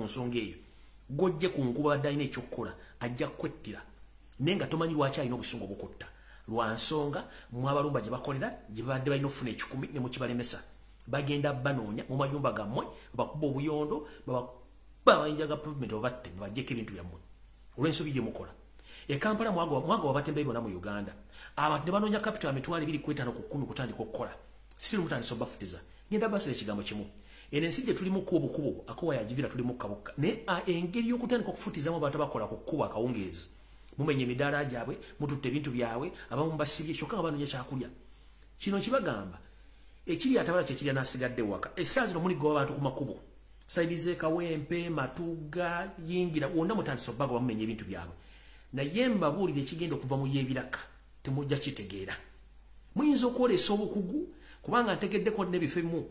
nsonga eyo gojje ku nkuba badde alina ekyokukola ajja kwettira naye nga tomanyi lwaki alina obusungu obukutta lwa nsonga mu abalumba gye bakolera gye babadde balina okufuna 10 ne mu kibalemesa bagenda banoonya mu mayumba gammwe bakuba obuyondo babayinja ga pavement obatte bajjeko ebintu byammwe olw'ensobi gye mukola Kampala mwago wabatembeyi bonna mu Uganda abantu ne banoonya capital emitwalo 2.5 ku 10 kutandika okukola siri mutandisa obafutiza ngenda basala ekigambo kimu eno ensi gye tulimu obukubo akowa yagivira tulimu kabuka ne engeri y'okutandika okufutizamu abantu bakola ku kkuba akawungeezi mumenye emidaala gyabwe mututte ebintu byabwe abamu basibye kyokka nga banoonya kyakulya kino kibagamba ekiri atabala kyekirya n'asigadde waka essaawa zino muligoba abantu ku makubo saidize Kawempe Matuga yingira wonna mutandisa obbaga bamumenye ebintu byabwe naye mbabuulire ekigenda okuva mu y'ebiraka temujja kitegeera muyinza okwolesa obukugu kubanga ntegeddeko n'ebifo ebimu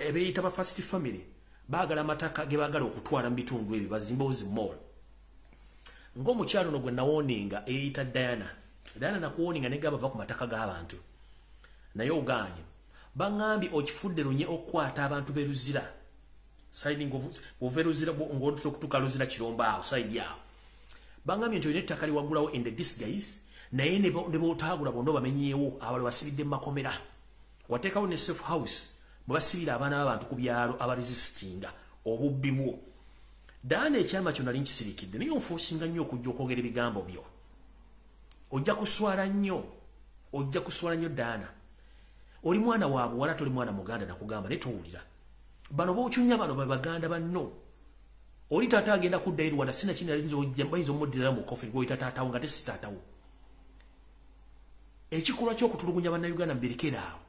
ebeyita ba first family baagala amataka ge baagala okutwala mu bitundu ebyo bazimbozi mall ng'omukyalo no gwe nawoninga eyita Diana nakuwoninga negaba va ku mataka g'abantu naye oganye bangambye okifudde lunye okukwata abantu beruzira saidi ngoveruzira ng'otuka luzira kiromba awo saidi awo bangambye nti olina ettaka liwagulawo in the disguise naye ne bootagula bonna bamenyeewo abalo basibidde mu makomera wateekawo ne safe house bwe basibira abaana b'abantu ku byalo abaresistinga obubbi bwo Daana ekyama kyo nali nkisirikidde naye onfoosinga nnyo okujja okwogera ebigambo byo ojja kuswala nnyo Daana oli mwana wa buwala toli mwana muganda nakugamba ne towulira bano bookyunya bano baganda banno oli taata agenda kudda eri Rwanda sina kindi bayinza omuddira mu kofi gwoyita taatawo nga tesi taatawo ekikolwa ky'okutulugunya bannayuganda mberekera awo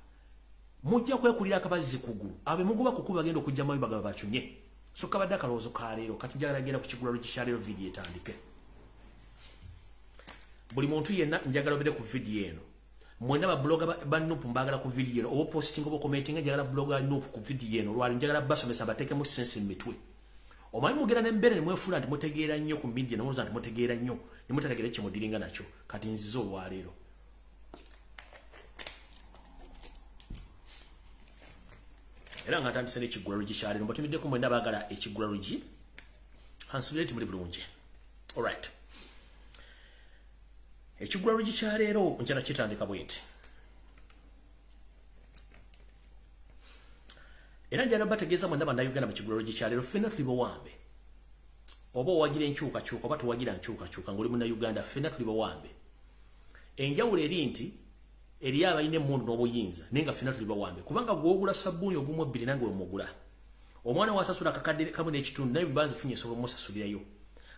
mujja kwekulira akabazzi kugulu abe mugoba kukuba bagenda okujja mayu bagaba bakyunye so kabadde akalowoozo ka leero kati njagala genda ku kigulalo kikyaleero vidiyo etandike buli muntu yenna njagala obere ku vidiyo eno mwena babloga ba Nupu mbagala ku vidiyo eno oba posting oba commenting njagala bloga Nupu ku vidiyo eno lwali njagala basomesa bateekemu sense mu mitwe omanyi mugera n'embeera ne mwefuula nti mutegeera nnyo ku media n'olowooza nti mutegeera nnyo ne mutategeera kye mudiringa nakyo kati nzize olwaleero era nga ntandise n'ekiggula lugi kyaleero mbatumiddeko mwenda baagala ekiggula lugi hansubire ti muli bulungi alright ekiggula lugi kyaleero njala kitandika bweti era njala bategeeza mwenda bannayuganda mu kiggula lugi kyaleero ffenna tuli bawambe oba owagira enkyukakyuka oba towagira nkyukakyuka ng'oli munnayuganda ffenna tuli bawambe enjawulo eri nti eri abalina emmundu n'obuyinza naye nga ffenna tuli bawambe kubanga gw'ogula sabbuuni ogumu ebbiri nange wemugula omwana wasasula akakadde kamu n'ekitundu naye bibanzi funye esobola omusasulirayo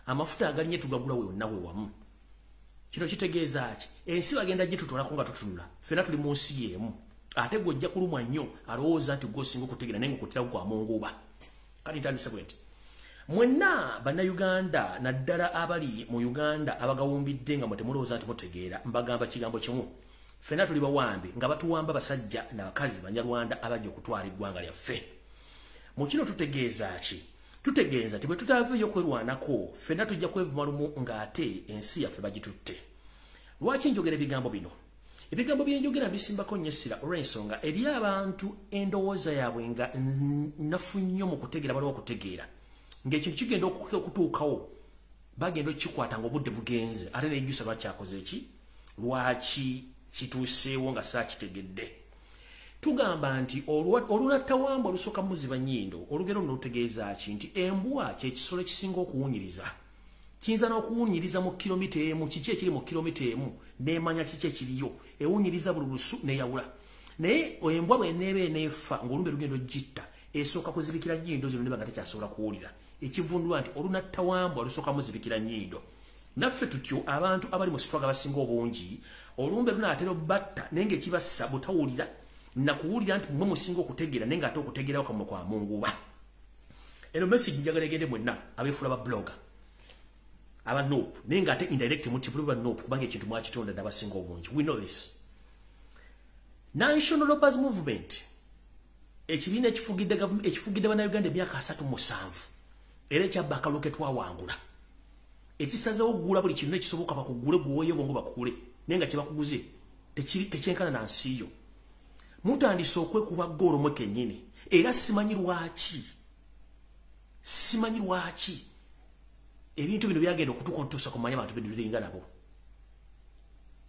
amafuta agalinye tugagula wonna we wamu kino kitegeeza ki ensi bagenda gitutulako nga tutunula ffenna tuli mu nsi y'emu ate gw'ojja kulumwa nnyo alowooza nti gw'osinga okutegeera naye ng'okuttiraku kwa munguuba kati ntandise bwe nti mwenna bannayuganda naddala abali mu Uganda abagawumbidde nga mwe temulowooza nti mutegeera mbagamba kigambo kimu ffenna tuli bawambe nga batuwamba basajja n'abakazi banyarwanda abajja okutwala eggwanga lyaffe mu kino tutegeeza ki tutegeeza nti bwe tutaaveeyo kwerwanako ffenna tujja kwevuma lumu ng'ate ensi yaffe bagitutte lwaki njogera ebigambo bino ebigambo byenjogera mbisimbako nnyo essira olw'ensonga eri abantu endowooza yaabwe nga nafu nnyo mu kutegeera baliwo okutegeera ng'ekintu kigenda okutuukawo bagenda okukikwata ng'obudde bugenze ate nejjusa lwakyakoze eki lwaki kituuseewo nga saakitegedde tugamba nti olunattawamba olusooka muziba nnyindo olugero luno lutegeeza ki nti embwa kyekisolo ekisinga okuwunyiriza kiyinza n'okuwunyiriza mu kilomita emu kiki ekiri mu kilomita emu n'emanya kiki ekiriyo ewunyiriza buli lusu n'eyawula naye embwa bw'eneeba eneefa ng'olumbe lugendo gitta esooka kuzibikira nnyindo zino neba nga tekyasobola kuwulira ekivundulwa nti olunattawamba olusooka muzibikira nnyindo naffe tutyo abantu abali mu sitwaga basinga obungi olumbe lunaatera obbatta naye ng'ekibassa butawulira nakuwulira nti mwe musinga okutegeera naye ng'ate okutegeerawo kamwe kwa munguba eno message njagala egende mwenna abeefula ba blogger aba Nupu naye ng'ate indirect multiple ba Nupu kubanga ekintu mwakitonda n'abasinga obungi we know this National Lopers Movement ekibiina ekifugidde bannayuganda emyaka 37 era ekyabba akalulu ke twawangula ekisazeewo okugula buli kintu ekisoboka bakugule gwoye bongo bakugule naye nga kyebakuguze tekyenkana na nsi yo mutandise okwekuba ggoolo mwe kennyini era simanyi lwaki simanyi lwaki ebintu bino byagenda okutukontosa kumanya abantu bino biringa nabo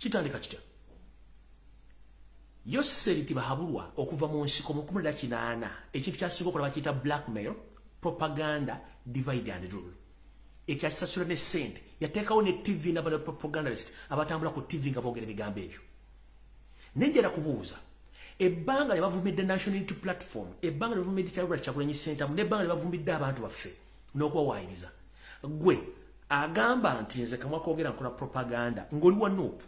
kitandika kitya Yoseriti bahabulwa okuva mu nsiko mu 18 ekintu kyasinga okulaba kiyita blackmail propaganda divide and rule ekyasasula ne sente yateekawo ne TV n'abana propagandist abatambula ku TV nga boogera ebigambo ebyo nejjera kubuuza ebbanga lye bavumidde National Unity Platform ebbanga lye bavumidde Kyagulanyi Center n'ebbanga lye bavumidde abantu baffe n'okubawaayiriza gwe agamba nti nze kamwa koogera nkola propaganda ng'oli wa Nuupu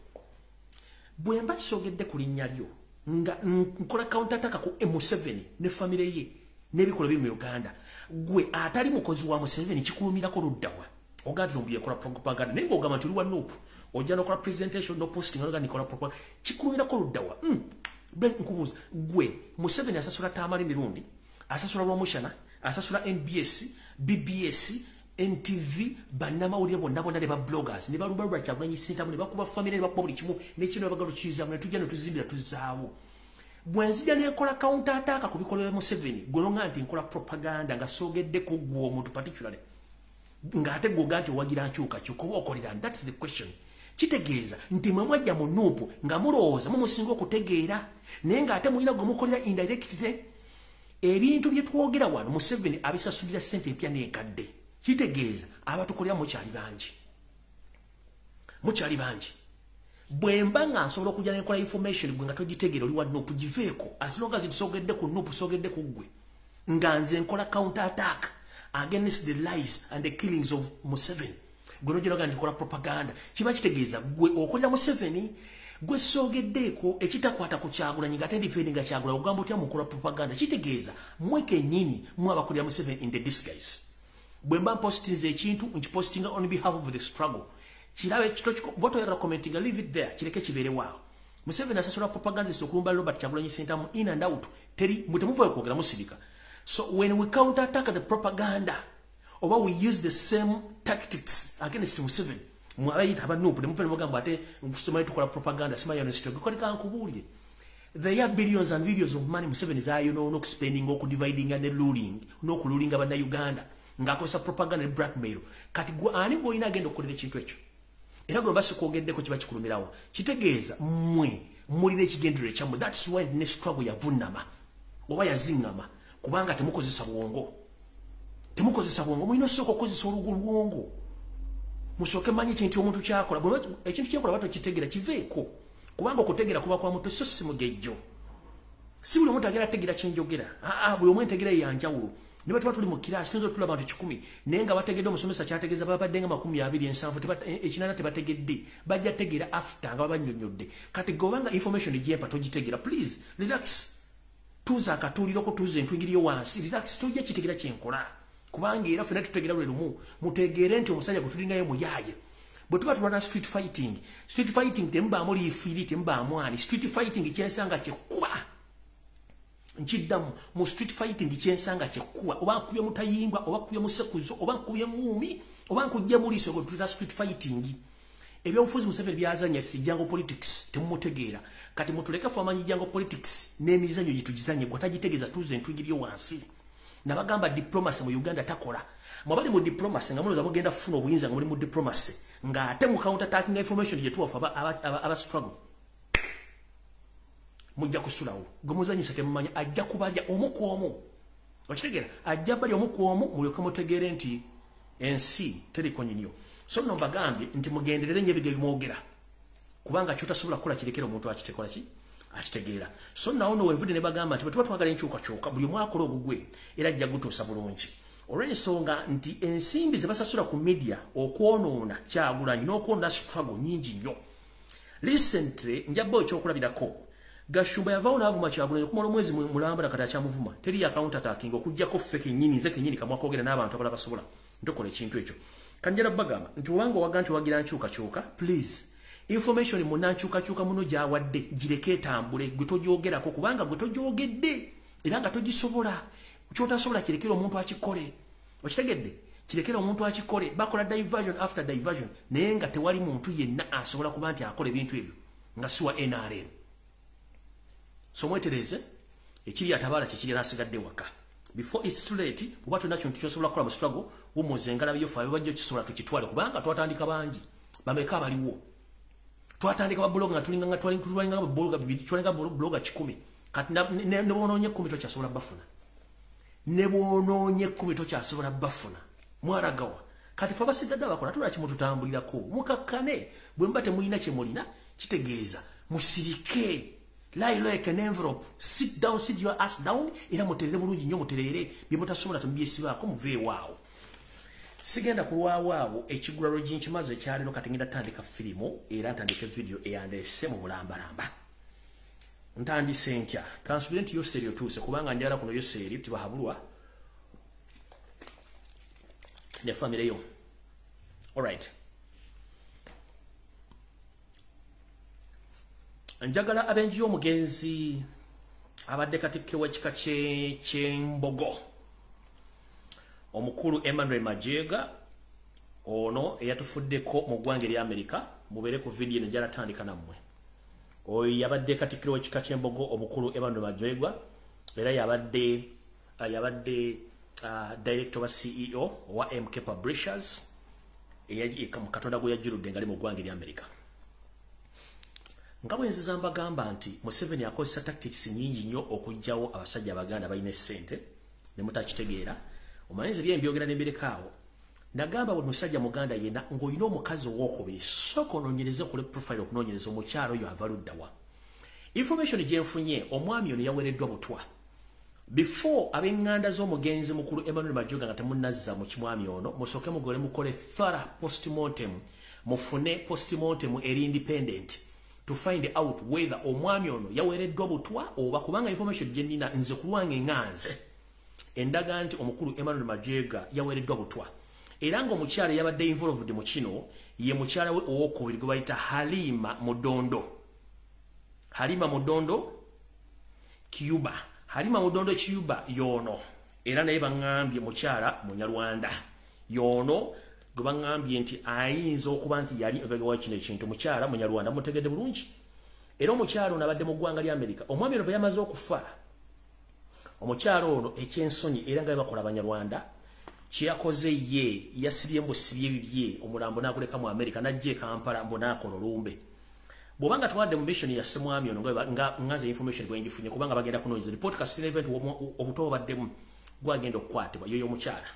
bwe mba kisogedde ku linnya lyo nga nkola counter-attack ku Museveni ne famire ye n'ebikola biri mu Uganda gwe atali mukozi wa Museveni kikulumirako luddawa ogati Lumbuye kola propaganda naye ng'ogamba nti oli wa Nuupu ojja n'okola presentation no posting nga nikola propaganda kikulumirako luddawa nkubuuza gwe Museveni asasula Tamale mirundi asasula Lwamushana asasula NBS BBS NTV bannamawulire bonna ne ba bloggers ne balubalwa Kyagulanyi Center ne bakuba family ne bakuba buli kimu n'ekino bagalokiza ne tujja ne tuzimbira tuzaawo bwenzija ne kola counter attack ku bikola bya Museveni golonga nti nkola propaganda nga sogedde ku gwo omuntu particularly ngate gogati wagira nchuka chuko okolira that's the question kitegeeza nti mwe mwajja mu Nuupu nga mulowooza mumusinga okutegeera naye nga ate mulina gwe mukolera indirectly ebintu bye twogera wano Museveni abisasulira ssente empya n'enkadde kitegeeza abatukolera mukyali bangi bwe mba nga nsobola okujja n'enkola information gwe nga togitegeera oli wa Nuupu giveeko as long as tusogedde ku Nuupu sogedde ku gwe nga nze nkola counter attack against the lies and the killings of Museveni gwe nojeraga ndikola propaganda kiba kitegeeza gwe okolera Museveni gwe sogeddeeko ekitakwata ku Kyagulanyi nga tendifendinga Kyagulanyi ogamba otya mukola propaganda kitegeeza mweke nyini mwabakolera Museveni in the disguise bwe mba postinze ekintu nkipostinga on behalf of the struggle kirabe kito boto ya commenting leave it there kireke kibere wao Museveni asasula propaganda sokulumba Robert Kyagulanyi Center mu in and out teri mutemuva okogera musibika so when we counter attack the propaganda oba we use the same tactics against Museveni mwabayita abanupu ne mupene mugamba ate kusoma tukola propaganda sima ya honesty kukoleka nkubulye there are billions and billions of money Museveni zayo no spending oku dividing and ruling no kululinga bana Uganda ngakosa propaganda and blackmail kati gwa ani go ina agenda okolera ekintu ekyo era gwe basi kwogedde kiba kikulumirawo kitegeeza mmwe mulire ekigendere kyammwe that's why ne struggle ya vunama oba yazingama kubanga temukozesa bwongo mulina osooka okukozesa olwongo musooke manyi ekintu omuntu kyakola ekintu kyakola bato kitegeera kiveeko kubanga okutegeera kuba kwa muntu so si mugejjo si buli omuntu agera ategeera kyenjogera buli omu entegeera yanjawulo ne batuba tuli mu kiraasi tuyinza otula abantu 100 naye nga bategedde omusomesa kyategeeza babadde nga 27 ekinana tebategedde bajja tegeera after nga babannyonnyodde kati gobanga information egyempa togitegeera please relax tuza akatuliro ko tuze entwingiriyo wansi relax tojja kitegeera kyenkola kubanga era fena tutegeera bwe lumu mutegeere nti omusajja gutulingayo muyaye bwe tuba tulwana street fighting tembaamu liifiri tembaamu ani street fighting kyensanga kyekkuba nkiddamu mu street fighting kyensanga kyekkuba oba nkubye mutayimbwa oba nkubye musekuzo oba nkubye muumi oba nkujja muliiso gwe tuta street fighting ebyobufuzi Museveni byazanya si jango politics temumutegeera kati mutuleke amanyi jango politics n'emizanyo gitugizanye gwe tagitegeeza tuze entwingiriyo wansi nabagamba diplomacy mu Uganda takola mwabali mu diplomacy nga muloza mugenda funa obuyinza nga muli mu diplomacy nga ate mu counter attacking information yetuwafu aba struggle mujja kusulawo gwe muzanyisa temumanya ajja kubalya omukwomu okitegeera ajja balya omukwomu mulyoke mutegeere nti ensi teriko nyinyo so no bagambye nti mugenderere nnyo ebigeri mwogera kubanga kyotasobola kukola kirekera omuntu akitekola ki akitegeera so nawo no wenvudde ne bagamba nti bwe twagala enkyukakyuka buli mwakola ogugwe era ajja gutuusa bulungi olw'ensonga nti ensimbi ze basasula ku media okwonoona Kyagulanyi n'okwonoona struggle nyingi nnyo recently njabba ekyokulabirako Gashumba yavaawo n'avuma Kyagulanyi okumala omwezi mulamba nakati akyamuvuma teri ya counter attacking okujjako ffe kennyini nze kennyini kamwakoogera n'abantu abala basobola ntokola ekintu ekyo kanjala bagamba nti obanga owaga nti wagira nkyukakyuka please information munankyukakyuka muno gyawadde gireke etambule gwe togyogerako kubanga gwe togyogedde era nga togisobola kyotasobola kirekera omuntu akikole okitegedde kirekera omuntu akikole bakola diversion after diversion naye nga tewali muntu yenna asobola kuba nti akola ebintu ebyo nga siwa NRM so mwetereze ekiri atabaala kikiri nasigadde waka before it's too late kuba tuna kintu kyosobola kukola mu struggle umuzengala byo fa bajjo kisobola tukitwale kubanga twatandika bangi bameka baliwo twatandika ba blog nga tulinga nga twalinga ba blog bibiri twalinga blog 10 kati ne bononye 10 to kyasobola bafuna ne bononye 10 to kyasobola bafuna mwaragawa kati fa basigadde bakola tula kimu tutambulirako mukakkane bwe mbate muyina kyemulina kitegeeza musirike lie like an envelope sit your ass down era muterere bulungi nnyo muterere bye mutasobola tubyesibako muve waawo sigenda kulwawo ekigulalo ginchimaze kyalino kati ngenda tandika filimu era ntandika video eyandese mu bulambalamba ntandise ntya transparent yo serio tuse kubanga njala kuno yo serio tibahabulwa ne family yo all right njagala abenji omugenzi abadde katikke wekika ky'embogo omukulu Emmanuel Majega ono eyatufuddeko mu ggwanga lya America mubere ku video eno njala tandika nammwe oyo yabadde katikke wekika ky'embogo omukulu Emmanuel Majega era yabadde director wa CEO wa MK Publishers katonda gwe yajjuludde ngali mu ggwanga lya America. Nga bwenzi zamba gamba nti Museveni akozesa tactics nyingi nnyo okujjawo abasajja abaganda balina essente ne mutakitegeera omanyizi byembyogera n'embirekawo nagamba buli musajja muganda yenna ng'olina omukazi ow'okubiri sooka onoonyereze kule profile okunoonyereza omukyalo oyo ava luddawa information gyenfunye omwami ono yaweereddwa butwa before ab'enganda z'omugenzi mukulu Emmanuel Majega nga temunnazza mu kimwami ono musooke mugole mukole thorough postmortem mufune postmortem eri independent to find out whether omwami ono yaweereddwa butwa oba kubanga information gyenina nze kulwange nganze endaga nti omukulu Emmanuel Majega yaweereddwa butwa era nga omukyala yabadde involved mu kino ye mukyala we ow'okubiri gwe bayita Halima Mudondo Cuba Halima Mudondo Cuba yono era naye bangambye mukyala Munyarwanda yono gwe bangambye nti ayinza okuba nti yali ebegewa kino ekintu mukyala Munyarwanda mutegedde bulungi era omukyala ono abadde mu ggwanga lya America omwami ono bwe yamaze okufa omukyala ono ekyensonyi era nga bakola Abanyarwanda kyeyakoze ye yasibye mbusibye bibye omulambo n'akuleka mu America n'ajje Kampala mbonaakola olumbe bw'obanga twadde mu mission ya semwami ono nga ngaze information gwenjifunye kubanga bagenda kunoonyeza report casting event obuto baddemu gwagenda okukwatibwa yoyo omukyala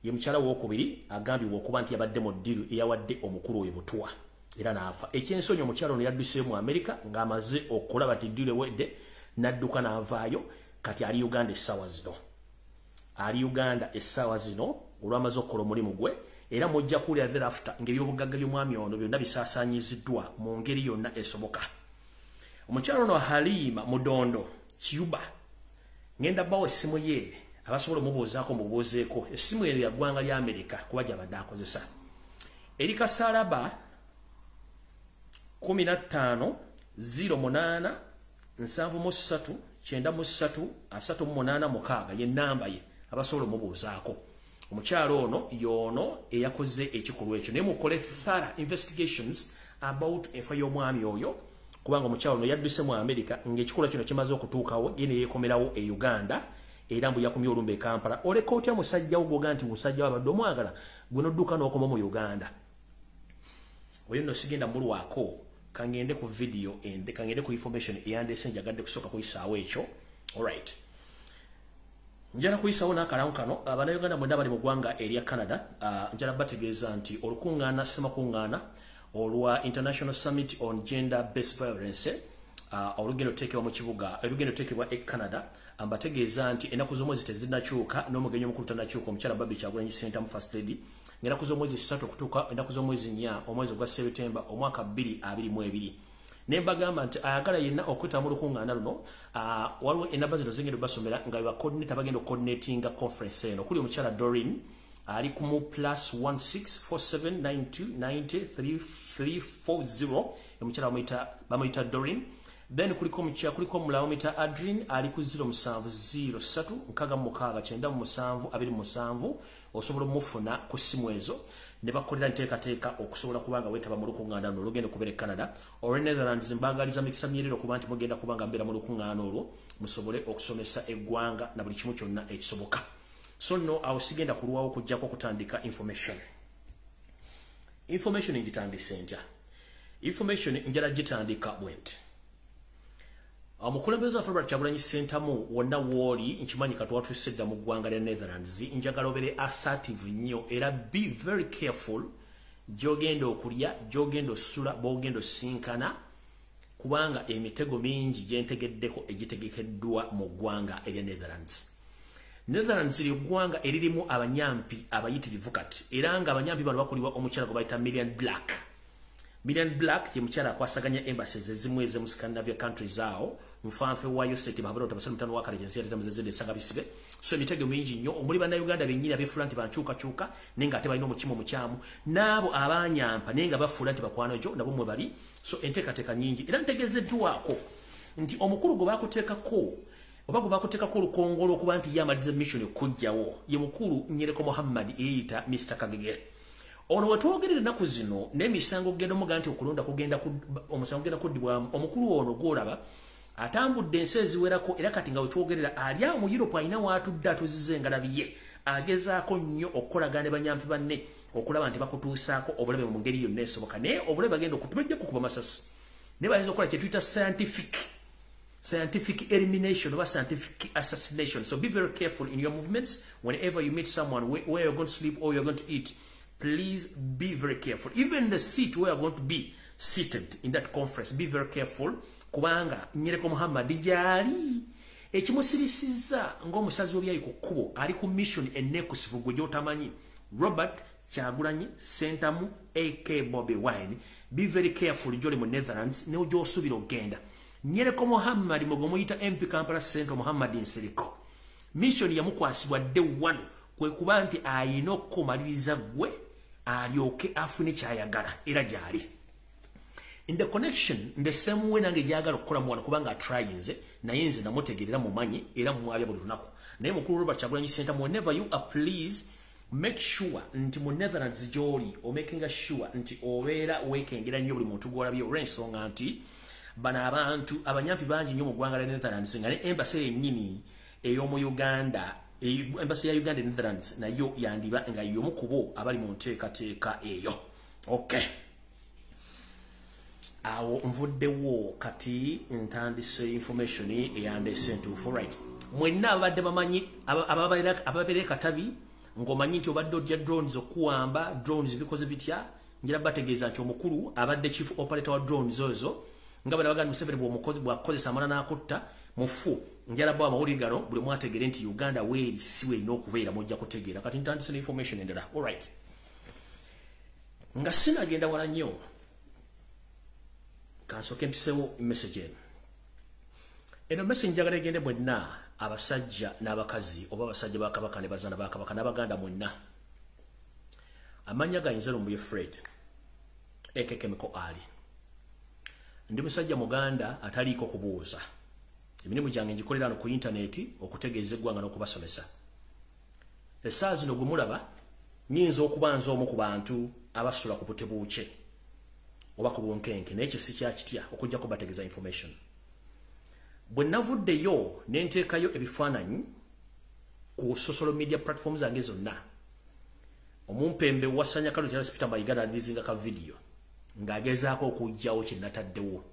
ye mukyala w'okubiri agambibwa okuba nti yabadde mu ddiru eyawadde omukulu oyo butwa era n'afa ekyensonyi omukyala ono yadduseeyo mu America ng'amaze okulaba ti ddiru ewedde n'adduka n'avaayo kati ali Uganda essaawa zino olwamaze okukola omulimu gwe era mujja kuwulira thereafter ng'ebyobugagga by'omwami ono byonna bisaasaanyiziddwa mu ngeri yonna esoboka omukyala ono Halima Mudondo Cuba ngenda bawo essimu ye abasobola omubuuzaako mubuuzeeko essimu eyo ya ggwanga lya America kuba gyabadde akozesa eri kasalaba 15 08 73 93 38 mukaaga ye namba ye abasobola omubuuzaako omukyalo ono yono eyakoze ekikolwa ekyo naye mukole thorough investigations about efa y'omwami oyo kubanga omukyalo ono yadduse mu America ng'ekikolwa kino kimaze okutuukawo ye ne yeekomerawo e Uganda era mbu yakumye olumbe e Kampala oleka otya musajjawo gwoga nti musajja wabadde omwagala gwe nodduka n'okoma mu Uganda oyo nno sigenda mulwako kangende ku video kangende ku information eyandese njagadde kusooka kuyisaawo ekyo alright njala kuyisaawo n'akalamu kano Abannayuganda mwenda bali mu ggwanga erya Canada njala bategeeza nti olukuŋŋaana ssemakuŋŋaana olwa International Summit on Gender Based Violence olugendo luteekebwa mu kibuga olugendo luteekebwa e Canada ambategeeza nti ennaku z'omwezi tezinakyuka n'omugenyi omukulu tannakyuka omukyala Bibbi Kyagulanyi Ssentamu mu First Lady ng'ennaku z'omwezi 3 okutuuka ennaku z'omwezi 4 omwezi ogwa Septemba omwaka 2022 ne mbagamba nti ayagala yenna okwetaba mu lukuŋŋaana luno waliwo enamba zino zingenda basomera nga bwe bacoordinate bagenda okucoordinatinga conference eno okuli omukyala Doreen ali ku mu +164792903340 omukyala bamuyita Doreen Then kuliko Mulawomita Adrian ali ku 0703 nkaga mukaga kyenda mu 727 osobola mufuna ku simu ezo ne bakolera nteekateeka okusobola kubanga wetaba mu lukuŋŋaana olwo lugenda okubeera e Canada or Netherlands mbangaliza mikisa myerero kuba nti mugenda kubanga mbeera mu lukuŋŋaana olwo musobole okusomesa eggwanga na buli kimu kyonna ekisoboka. So no awo sigenda kulwawo kujjako kutandika information ngitandise ntya. Information njala gitandika bwenti. Omukulembeze wa Robert Kyagulanyi Ssentamu wonna wooli nkimanyi kati watuusedda mu ggwanga lya Netherlands njagala obeere assertive nnyo era be very careful gy'ogenda okulya gy'ogenda osula b'ogenda osinkana kubanga emitego mingi gyentegeddeko egitegekeddwa mu ggwanga erya Netherlands. Netherlands lye ggwanga eririmu abanyampi abayitirivu kati era nga abanyampi bano bakulibwa omukyala gwe bayita Million Black. Million Black ye mukyala akwasaganya embassies ezimu ez'emu Scandinavia countries awo mfanfe wayo seti bahabura otabasali mutano wakale jensi ya tamuzezende sanga bisibe. So emitego mingi nnyo omuli bannayuganda bennyini abeefula nti bankyukakyuka naye nga ate balina omukimu omukyamu n'abo abanyampa naye nga bafuula nti bakwano gyo nabo mwe bali. So enteekateeka nnyingi era ntegeezeddwako nti omukulu gwe baakuteekako oba gwe baakuteekako olukongolo okuba nti ye amaliza mission okujjawo ye mukulu Nyereko Muhammad eyita Mr. Kagege. Ono wetwogerera ennaku zino n'emisango genda omuga nti okulonda kugenda omusango genda kuddibwamu omukulu ono gw'olaba atambudde ensi eziwerako era kati nga wetwogerera ali awo mu Europe alina waatudde atuziza engalabi ye agezaako nnyo okukolagana ne banyampi banne okulaba nti bakutuusaako obulabe mu ngeri yonna esoboka naye obulabe bagenda okutubajja kukuba masasi ne bayinza okukola kye tuyita scientific elimination or scientific assassination. So be very careful in your movements whenever you meet someone where you're going to sleep or you're going to eat. Please be very careful. Even the seat where you're going to be seated in that conference, be very careful. Kubanga Nyereko Muhammad jali ekimusirisiza ng'omusazi obyayi ku kkubo ali ku mission ennekusifu gwe gy'otamanyi. Robert Kyagulanyi Ssentamu AK Bobby Wine. Be very careful gy'oli mu Netherlands ne gy'osuubira okgenda. Nyereko Muhammad mwe muyita MP Kampala Central Muhammad Nsereko. Mission yamukwasibwa dde wano kwe kuba nti ayina okumaliriza gwe alyoke afune kyayagala era gyali. In the connection, in the same way nange gyagala okukola mwana kubanga tryinze naye nze namutegerera mumanyi era mwabya buli lunaku. Naye mukulu Robert Kyagulanyi Ssentamu, whenever you are, please make sure nti mu Netherlands gy'oli o making sure nti obeera weekengera nnyo buli muntu gw'olabye olw'ensonga nti bano abantu abanyampi bangi nnyo mu ggwanga lya Netherlands nga ne embassy yennyini ey'omu Uganda embassy ya Uganda Netherlands nayo yandiba nga y'omu ku bo abali mu nteekateeka eyo. Okay. Awo nvuddewo kati ntandise information eyandese ntuufu right. Mwenna abadde bamanyi ababeera katabi ng'omanyi nti obadde ojja drones okuwamba drones bikoze bitya njira bategeeza nti omukulu abadde chief operator wa drones ezo nga bano baganda Museveni bw'akozesa amala n'akutta mufu njala bwa mawulire gano buli mwategere nti Uganda weeri siwe ino okubeera mujja kutegeera kati ntandise information endala. All right. Nga sinagenda wala nnyo kansoke mpisewo message eno. Eno message njagala egende mwenna abasajja n'abakazi oba abasajja ba Kabaka ne bazaana ba Kabaka n'abaganda mwenna. Amanya gayinza Lumbuye Fred ekekemeko ali. Ndi musajja muganda ataliiko kubuuza. Emirimu gyange ngikolera no ku internet okutegeeza eggwanga n'okubasomesa. Essaawa zino gwe mulaba nyinza okubanza omu ku bantu abasula ku butebuuke oba ku bunkenke naye kisi kyakitya okujja kubategeeza information. Bwe navuddeyo ne nteekayo ebifaananyi ku social media platforms zange zonna omumpembe wasanya kalo kyala Peter Mayiga alizinga ka video ng'agezaako okujjawo kye nataddewo.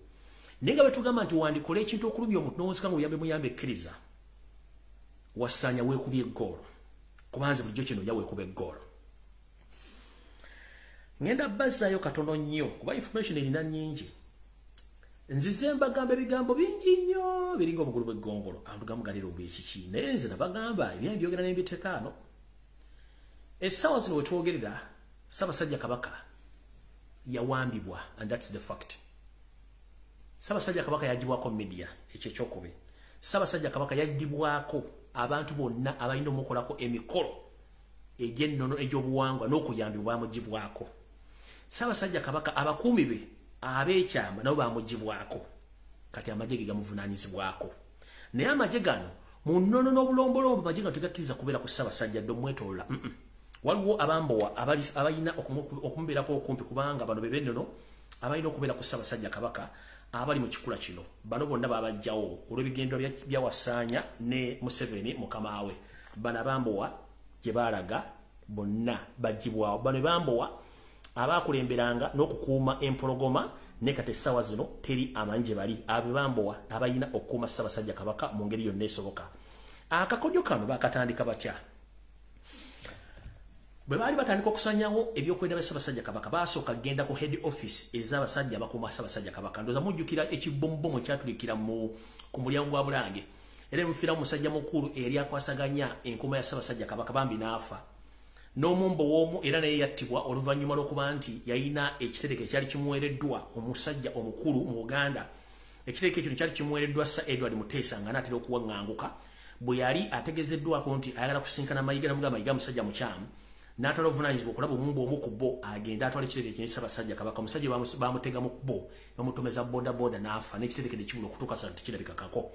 Naye nga betugamba nti wandikola ekintu okulumya omuntu n'owonsika ng'oyambe muyambe ekkiriza wasanya weekubye eggoolo kubanze bulijjo kino ojja weekuba eggoolo. Ngenda bazzaayo katono nnyo kuba information erina nnyingi. Nzize mbagamba ebigambo bingi nnyo biringa obugulu bw'eggongolo abantu gamugalira obwe ekiki naye nze nabagamba ebyange byogera n'embiteekaano. Essaawa zino wetwogerera Ssaabasajja Kabaka yawambibwa and that's the fact. Ssaabasajja Kabaka yagibwako media ekyo ekyokubi. Ssaabasajja Kabaka yaggibwako abantu bonna abalina omukolako emikolo egy'ennono egy'obuwangwa n'okuyambibwa bamugibwako. Ssaabasajja Kabaka abakuumi be ab'ekyama nabo bamugibwako. kati amajege gamuvunaanyizibwako naye amajege gano mu nnono n'obulombolombo amajege gano tegakkiriza kubeera ku Ssaabasajja dde omwetoola waliwo abambowa abalina okumubeerako okumpi kubanga bano bebennono abalina okubeera ku Ssaabasajja Kabaka abali mu kikula kino bano bonna babajjawo olw'ebigendo bya Wasaanya ne Museveni mukamaawe bano abambowa gye baalaga bonna bagibwawo bano bambowa abakulemberanga n'okukuuma empologoma ne kati essaawa zino teri amanyi gye bali abo bambowa abalina okukuuma Ssaabasajja Kabaka mu ngeri yonna esoboka akakodyo kano bakatandika batya bwe baali batandika okusanyawo ebyokwenda bya Ssaabasajja Kabaka basooka genda ku head office ez'abasajja abakuuma Ssaabasajja Kabaka ndoza mujjukira ekibombomo kyatulikira ku mulyango gwa Bulange era mufiiramu musajja mukulu eri akwasaganya enkuuma ya Ssaabasajja Kabaka bambi n'afa n'omumbo w'omu era naye yattibwa oluvannyuma lw'okuba nti yalina ekitereke ekyali kimuweereddwa omusajja omukulu mu Uganda ekitereke kino kyali kimuweereddwa Sir Edward Muteesa nga n'atera okuwaŋŋanguka bwe yali ategezeddwako nti ayagala kusinkana Mayiga namugamba Mayiga musajja mukyamu n'atwala obuvunaanyizibwa okulaba omumbo omu ku bo agenda atwala ekitereke kino Ssaabasajja Kabaka omusajja bamutega mu bo bamutomeza boda n'afa n'ekitereke ne kibula okutuuka sana tekirabikakako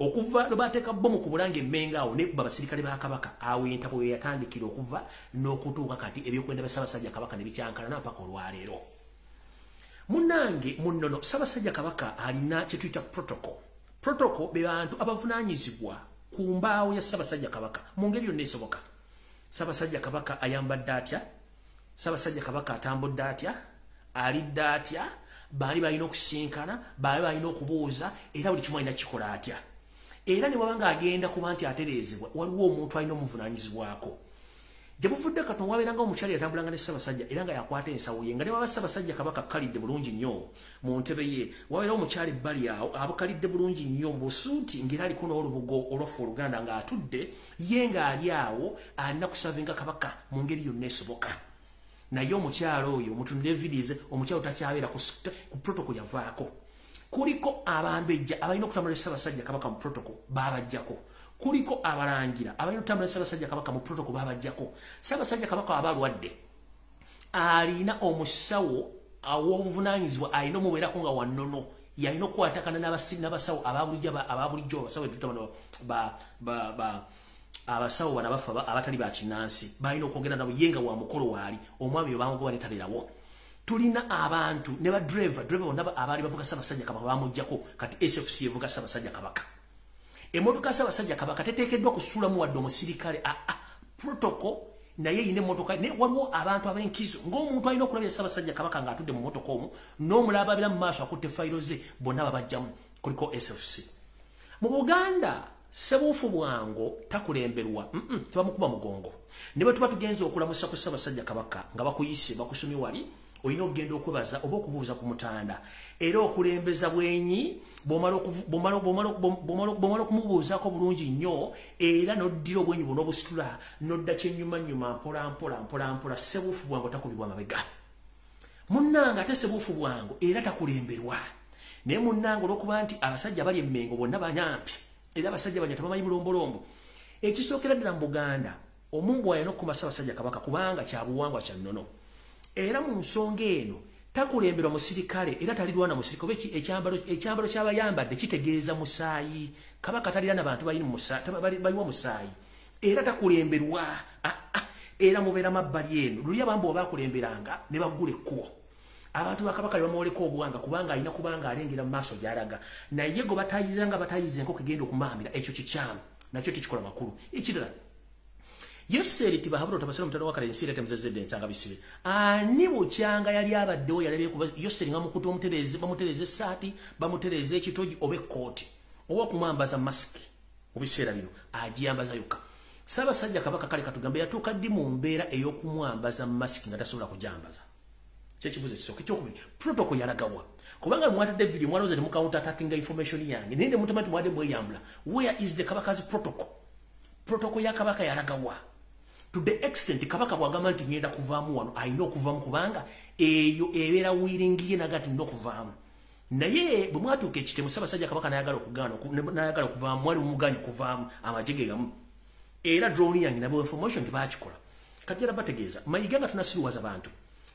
okuva lwe bateeka bomu ku Bulange emmenga awo ne basirikale ba Kabaka awo entabo ye yatandikira okuva n'okutuuka kati ebyokwenda bya Ssaabasajja Kabaka ne bikyankana mpaka olwaleero munnange munnono Ssaabasajja Kabaka alina kye tuyita protocol be bantu abavunaanyizibwa ku mbaawo ya Ssaabasajja Kabaka mu ngeri yonna esoboka Ssaabasajja Kabaka ayambadde atya Ssaabasajja Kabaka atambudde atya alidde atya baali balina okusinkana baali balina okubuuza era buli kimu alina kikola atya era ne wabanga agenda kuba nti atereezebwa waliwo omuntu alina omuvunaanyizibwako gye buvudde katono wabeeranga omukyala yatambulanga ne Ssaabasajja era nga yakwata ensawo ye nga ne waba Ssaabasajja Kabaka kalidde bulungi nnyo mu ntebe ye wabeerawo omukyala ebbali awo abukalidde bulungi nnyo mu busuuti ng'era aliko n'olubugo olwafu Oluganda ng'atudde ye ng'ali awo alina kusavinga Kabaka mu ngeri yonna esoboka naye omukyalo oyo mutunire vidize omukyalo takyabeera ku protocol yavaako kuliko abambejja abalina okutambula Ssaabasajja Kabaka mu protocol babajjako kuliko abalangira abalina okutambula Ssaabasajja Kabaka mu protocol babajjako Ssaabasajja Kabaka abalwadde alina omusawo aw'obuvunaanyizibwa alina omubeerako nga wannono yalina okukwatakana n'abasawo ababulijjo abasawo etutabano abasawo bana bafa abatali bakinansi balina okwogera nabo yenga wa mukolo waali omwami bamugoba netaberawo tulina abantu ne ba driver bonna abaali bavuga Ssaabasajja Kabaka bamujjako kati SFC evuga Ssaabasajja Kabaka emmotoka Ssaabasajja Kabaka teteekeddwa kusuulamu wadde omusirikale protocol naye yine emmotoka ne waliwo abantu ab'enkizo ng'omuntu alina okulabira Ssaabasajja Kabaka ng'atudde mu mmotoka omwo n'omulaba abira mu maaso akutte fayiro ze bonna babajjamu kuliko SFC mu Buganda Sebuufu bwango takulemberwa tebamukuba mugongo ne bwe tuba tugenze okulamusa ku Ssaabasajja Kabaka nga bakuyise bakusomye wali olina okugenda okwebaza oba okubuuza ku mutanda era okulembeza bwenyi bw'omala okumubuuzaako bulungi nnyo era n'oddira obwenyi buno obusitula n'odda kyennyumanyuma mpola Sebuufu bwango takubibwa mabega munnanga ate Sebuufu bwango era takulemberwa naye munnanga olw'okuba nti abasajja bali emmengo bonna banyampi era abasajja banya tabamanyi bulombolombo ekisookera ddala mu Buganda omumbu alina okukuma Ssaabasajja Kabaka kubanga kya buwangwa kya nnono era mu nsonga eno takulemberwa musirikale era talirwana musirikale ekyambalo ky'abayambadde kitegeeza musaayi Kabaka talirana bantu baliwa musaayi era takulemberwa era mubeera mabbali eno luli abambu obaakulemberanga ne baggula ekkubo abantu ba Kabaka bamwoleko obuwanga kubanga alina kubanga alengera mu maaso gy'alaga naye go batayizanga batayize enkoko egenda okumaamira ekyo kikyamu nakyo tikikola makulu ekirala Yoseri tibahabula otabasira mutano wa kalensi lete mzezede nsanga bisibe ani bukyanga yali abaddewo yalabye kuba Yoseri nga mukutu bamutereze saati bamutereze ekitogi obe kooti oba okumwambaza masiki mu biseera bino agiyambaza yokka Ssaabasajja Kabaka kale katugambe yatuuka ddi mu mbeera ey'okumwambaza masiki nga tasobola kujambaza kyekibuzo kisooka ekyokubiri protocol yalagawa kubanga mwatadde video mwaloze ne mukawunta attacking information yange nende mutamati mwade mweyambula where is the Kabaka's protocol ya Kabaka yalagawa to the extent Kabaka bwagamba nti ngenda kuvaamu wano alina okuvaamu kubanga eyo ebeera wiringiye nagati ndo okuvaamu naye bwe mwatuuka ekitemu Ssaabasajja Kabaka nayagala okuvaamu wali muganya okuvaamu amajege gamu era drone yange nabo information tebakikola kati era bategeeza Mayiga nga tunasiruwaza bantu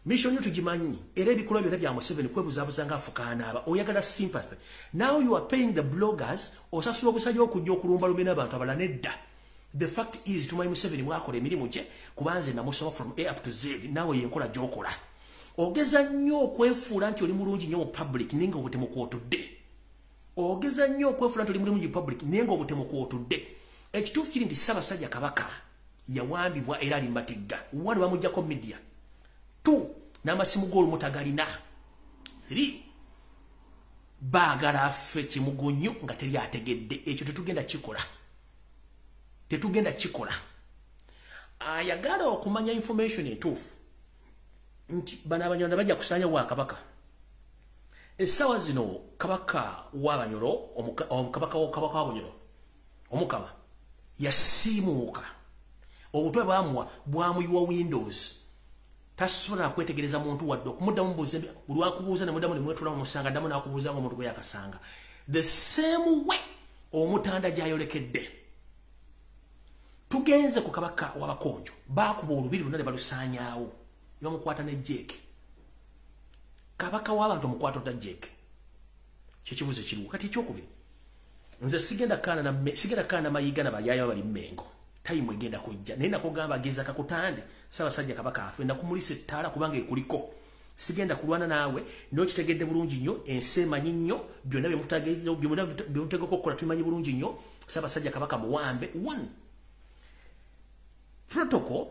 mission yo tugimanyi era ebikola byonna bya Museveni kwebuzabuza nga afukana aba oyagala sympathy. Now you are paying the bloggers osasula obusajja okujja okulumba lumena abantu abala nedda. The fact is tumanyi Museveni mwakola emirimu gye kubanze namusoma from A up to Z nawe yenkola gyokola. Ogeza nnyo okwefuula nti oli mulungi nnyo mu public ninga obutemu kwotudde. Ogeza nnyo okwefuula nti oli mulungi mu public ninga obutemu kwotudde. Ekituufu kiri nti Ssaabasajja Kabaka yawambibwa era ali matigga. Wano bamuggyako media. 2 n'amasimu g'olumutagalina. 3 baagala affe kimugonyo nga teri ategedde. Ekyo tetugenda kikola. Tetugenda kikola. Ayagala okumanya information entuufu nti bano Abanyoro bajja kusanya wa Kabaka. Essaawa zino Kabaka w'Abanyoro Kabaka w'Abanyoro Omukama yasiimuuka. Obutwe bwamuyiwa Windows. Tasobola kwetegereza muntu wadde okumuddamu buuze buli wakubuuza ne muddamu ne mwetula mu musanga ddamu n'akubuuza nga omuntu gwe yakasanga. The same way Omutanda gy'ayolekedde. Tugenze ku Kabaka w'Abakonjo baakuba olubiri lwonna ne balusaanyaawo ne bamukwata ne Jake. Kabaka w'abantu omukwata odda Jake. Kyekibuuzo kiriwo kati ekyokubiri. Nze sigenda kaana mayiga na bayaayo bali Mmengo. Time egenda kujja naye nakugamba geza kakutande Ssaabasajja Kabaka afe nakumulisa ettaala kubanga ekuliko. Sigenda kulwana naawe n'okitegedde bulungi nnyo ensi emanyi nnyo byonna byemutegeka okukola tumanyi bulungi nnyo. Ssaabasajja Kabaka muwambe. 1 protocol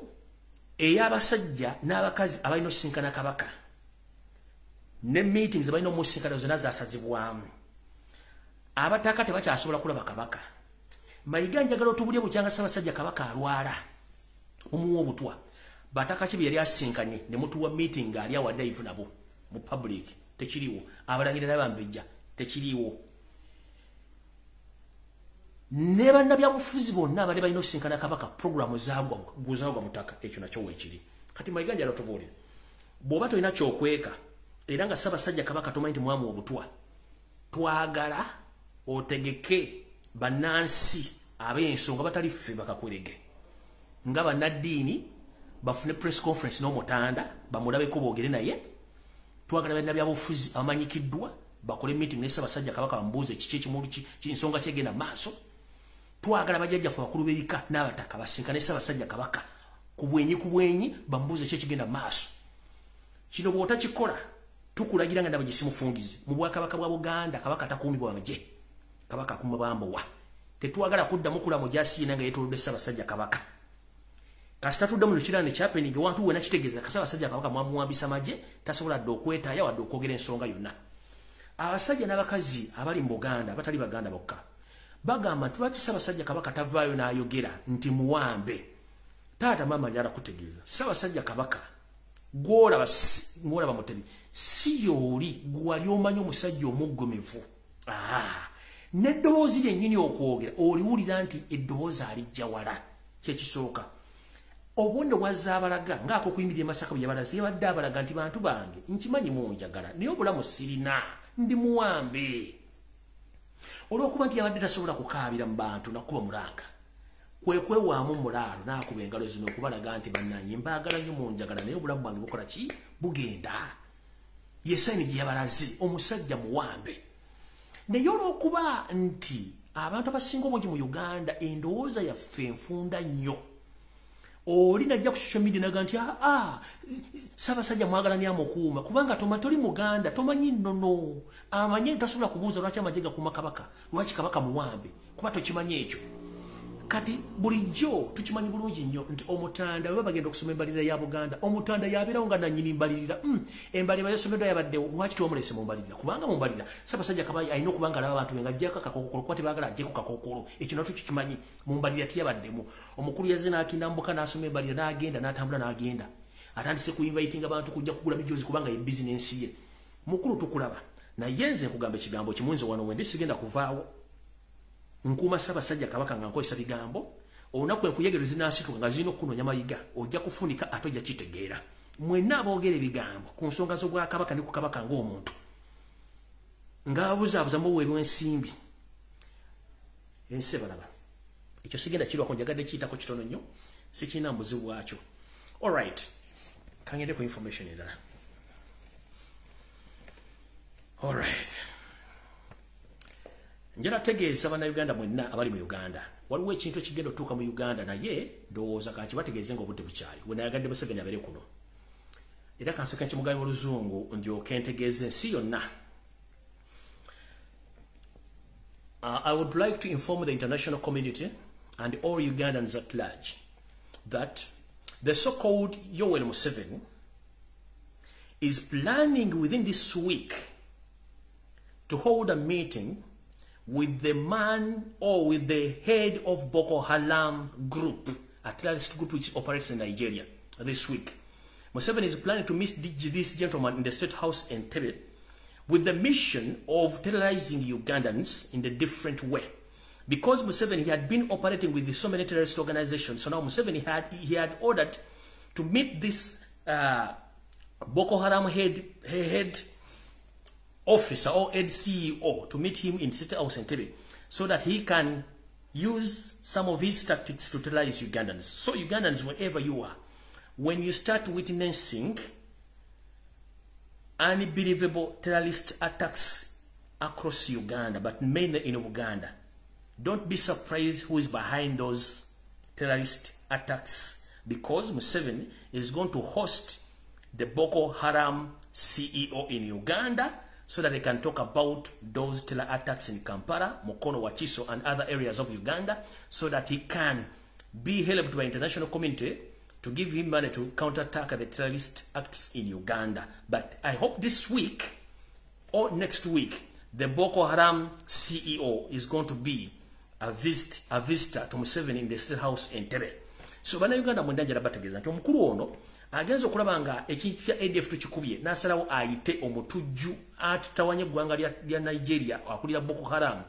ey'abasajja n'abakazi abalina osisinkana Kabaka ne meetings abalina omusisinkana zonna zaasazibwamu. Abataka tebakyasobola kulaba Kabaka. Mayiga njagala otubulye bukyanga Ssaabasajja Kabaka alwala omuwa obutwa. Bataka kibi yali asinkanye ne mutuwa meeting ali awa live nabo mu public tekiriwo. Abalangira n'abambejja tekiriwo. Ne bannabyabufuzi bonna abali balina osisinkana Kabaka programu zaagwa mutaka. Ekyo nakyo weekiri. Kati Mayiga njagala otubulye bw'oba tolina kyokweka era nga Ssaabasajja Kabaka tomanyi nti mwamu obutwa twagala otegeke bannansi ab'ensonga batali ffe bakakwerege nga bannaddiini bafune press conference n'Omutanda bamulabeko boogere naye. Twagala bannabyabufuzi abamanyikiddwa bakole meeting ne Ssaabasajja Kabaka bamubuuze kiki ekimulu kinsonga kyegenda maaso. Twagala bajjajjaffe bakulu b'ebika n'abataka basinkane Ssaabasajja Kabaka ku bwenyi bamubuuze kiki ekigenda maaso. Kino bw'otakikola tukulagira nga ndaba gisimufungize mu Bwakabaka bwa Buganda. Kabaka takuumibwa bamagye. Kabaka akuuma bambowa. Tetwagala kuddamu kulamu gyasiina nga yeetolodde Ssaabasajja Kabaka. Kasita tuddamu lukirane kyapeninga wantu wena kitegeeza Ssaabasajja Kabaka mwamuwambisa magye tasobola dde okwetaaya wadde okwogera ensonga yonna. Abasajja n'abakazi abali mu Buganda abatali Baganda bokka bagamba nti lwaki Ssaabasajja Kabaka tavaayo n'ayogera nti muwambe. Taata maama njala kutegeeza Ssaabasajja Kabaka gw'olaba Mutebi si y'oli gwali omanyi omusajja omuggomevu. N'eddoboozi lyennyini okwogera oliwulira nti eddoboozi alijja wala. Kyekisooka obundi bwazza abalaga ng'ak'okuyimirira e Masaka bwe yabalaze yabadde abalaga nti bantu bange nkimanyi munjagala naye obulamu sirina ndi muwambe. Olw'okuba nti yabadde tasobola kukaabira mu bantu nakuba mulanga kwe kwewaamu mulaalo n'akuba engalo zino okubalaga nti bannanyi mbaagala nnyo munjagala naye obulamu bwange bukola ki bugenda. Ye sayini gye yabalaze omusajja muwambe. Naye olw'okuba nti abantu abasinga obungi mu Uganda endowooza yaffe enfunda nnyo. Oli najja ku social media naga nti Ssaabasajja mwagala ni amukuuma kubanga toli Muganda tomanyi nnono amanye tasobola kubuuza lwaki amagye gakuuma Kabaka lwaki Kabaka muwambe kuba tokimanyi ekyo. Kati bulijjo tukimanyi bulungi nnyo nti Omutanda bwe bagenda okusoma embalirira ya Buganda Omutanda yabeerawo nga nannyini mbalirira embalirira yasomeddwa yabaddewo lwaki twomulese mu mbalirira kubanga mu mbalirira Ssaabasajja Kabaka alina okuba nga alaba abantu be ng'aggyeko akakookolo kuba tebaagala aggyeko kakookolo. Ekyo nakyo kikimanyi mu mbalirira tiyabaddemu. Omukulu yazze n'akinda mu Buka n'asoma embalirira n'agenda n'atambula n'agenda atandise ku invitinga abantu kujja kugula bijoozi kubanga ye bizinensi ye. Mukulu tukulaba naye nze nkugamba ekigambo kimu nze wano wendi sigenda kuvaawo. Nkuuma Ssaabasajja Kabaka nga nkozesa bigambo olunaku enkuyegerezi n'asituka nga zirina okukunoonya mayiga ojja kufunika ate ojja kitegeera. Mwenna aboogera ebigambo ku nsonga z'Obwakabaka ne ku Kabaka ng'omuntu ng'abuzaabuza muweebwa ensimbi ensi balaba. Ekyo sigenda kirwako njagadde kiyitako kitono nnyo sikirina mbuzi bwakyo. Alright kangende ku information endala. Alright. Njala tegeeza bannayuganda mwenna abali mu Uganda. Waliwo ekintu ekigenda otuuka mu Uganda naye ndowooza kakibategeeze ng'obudde bukyali. We nayagadde Museveni abeere kuno. Era kanseka kimugayo mu Luzungu ndyoke ntegeeze ensi yonna. I would like to inform the international community and all Ugandans at large that the so-called Yoweri Museveni is planning within this week to hold a meeting with the man or with the head of Boko Haram group, a terrorist group which operates in Nigeria, this week. Museveni is planning to meet this gentleman in the State House in Entebbe with the mission of terrorizing Ugandans in a different way. Because Museveni had been operating with so many terrorist organizations, so now Museveni had ordered to meet this Boko Haram head officer or head CEO to meet him in State House in Entebbe so that he can use some of his tactics to terrorize Ugandans. So Ugandans, wherever you are, when you start witnessing unbelievable terrorist attacks across Uganda, but mainly in Uganda, don't be surprised who is behind those terrorist attacks, because Museveni is going to host the Boko Haram CEO in Uganda so that they can talk about those terror attacks in Kampala, Mukono, Wakiso, and other areas of Uganda, so that he can be helped by international community to give him money to counterattack the terrorist acts in Uganda. But I hope this week or next week, the Boko Haram CEO is going to be a visitor to Museveni in the State House in Entebbe. So bana Uganda mwendanjira bategeza nti omukulu ono agenza okulaba nga ekintu kya ADF tukikubye nasalawo ayite omutujju atawanye eggwanga lya Nigeria akulira Boko Haram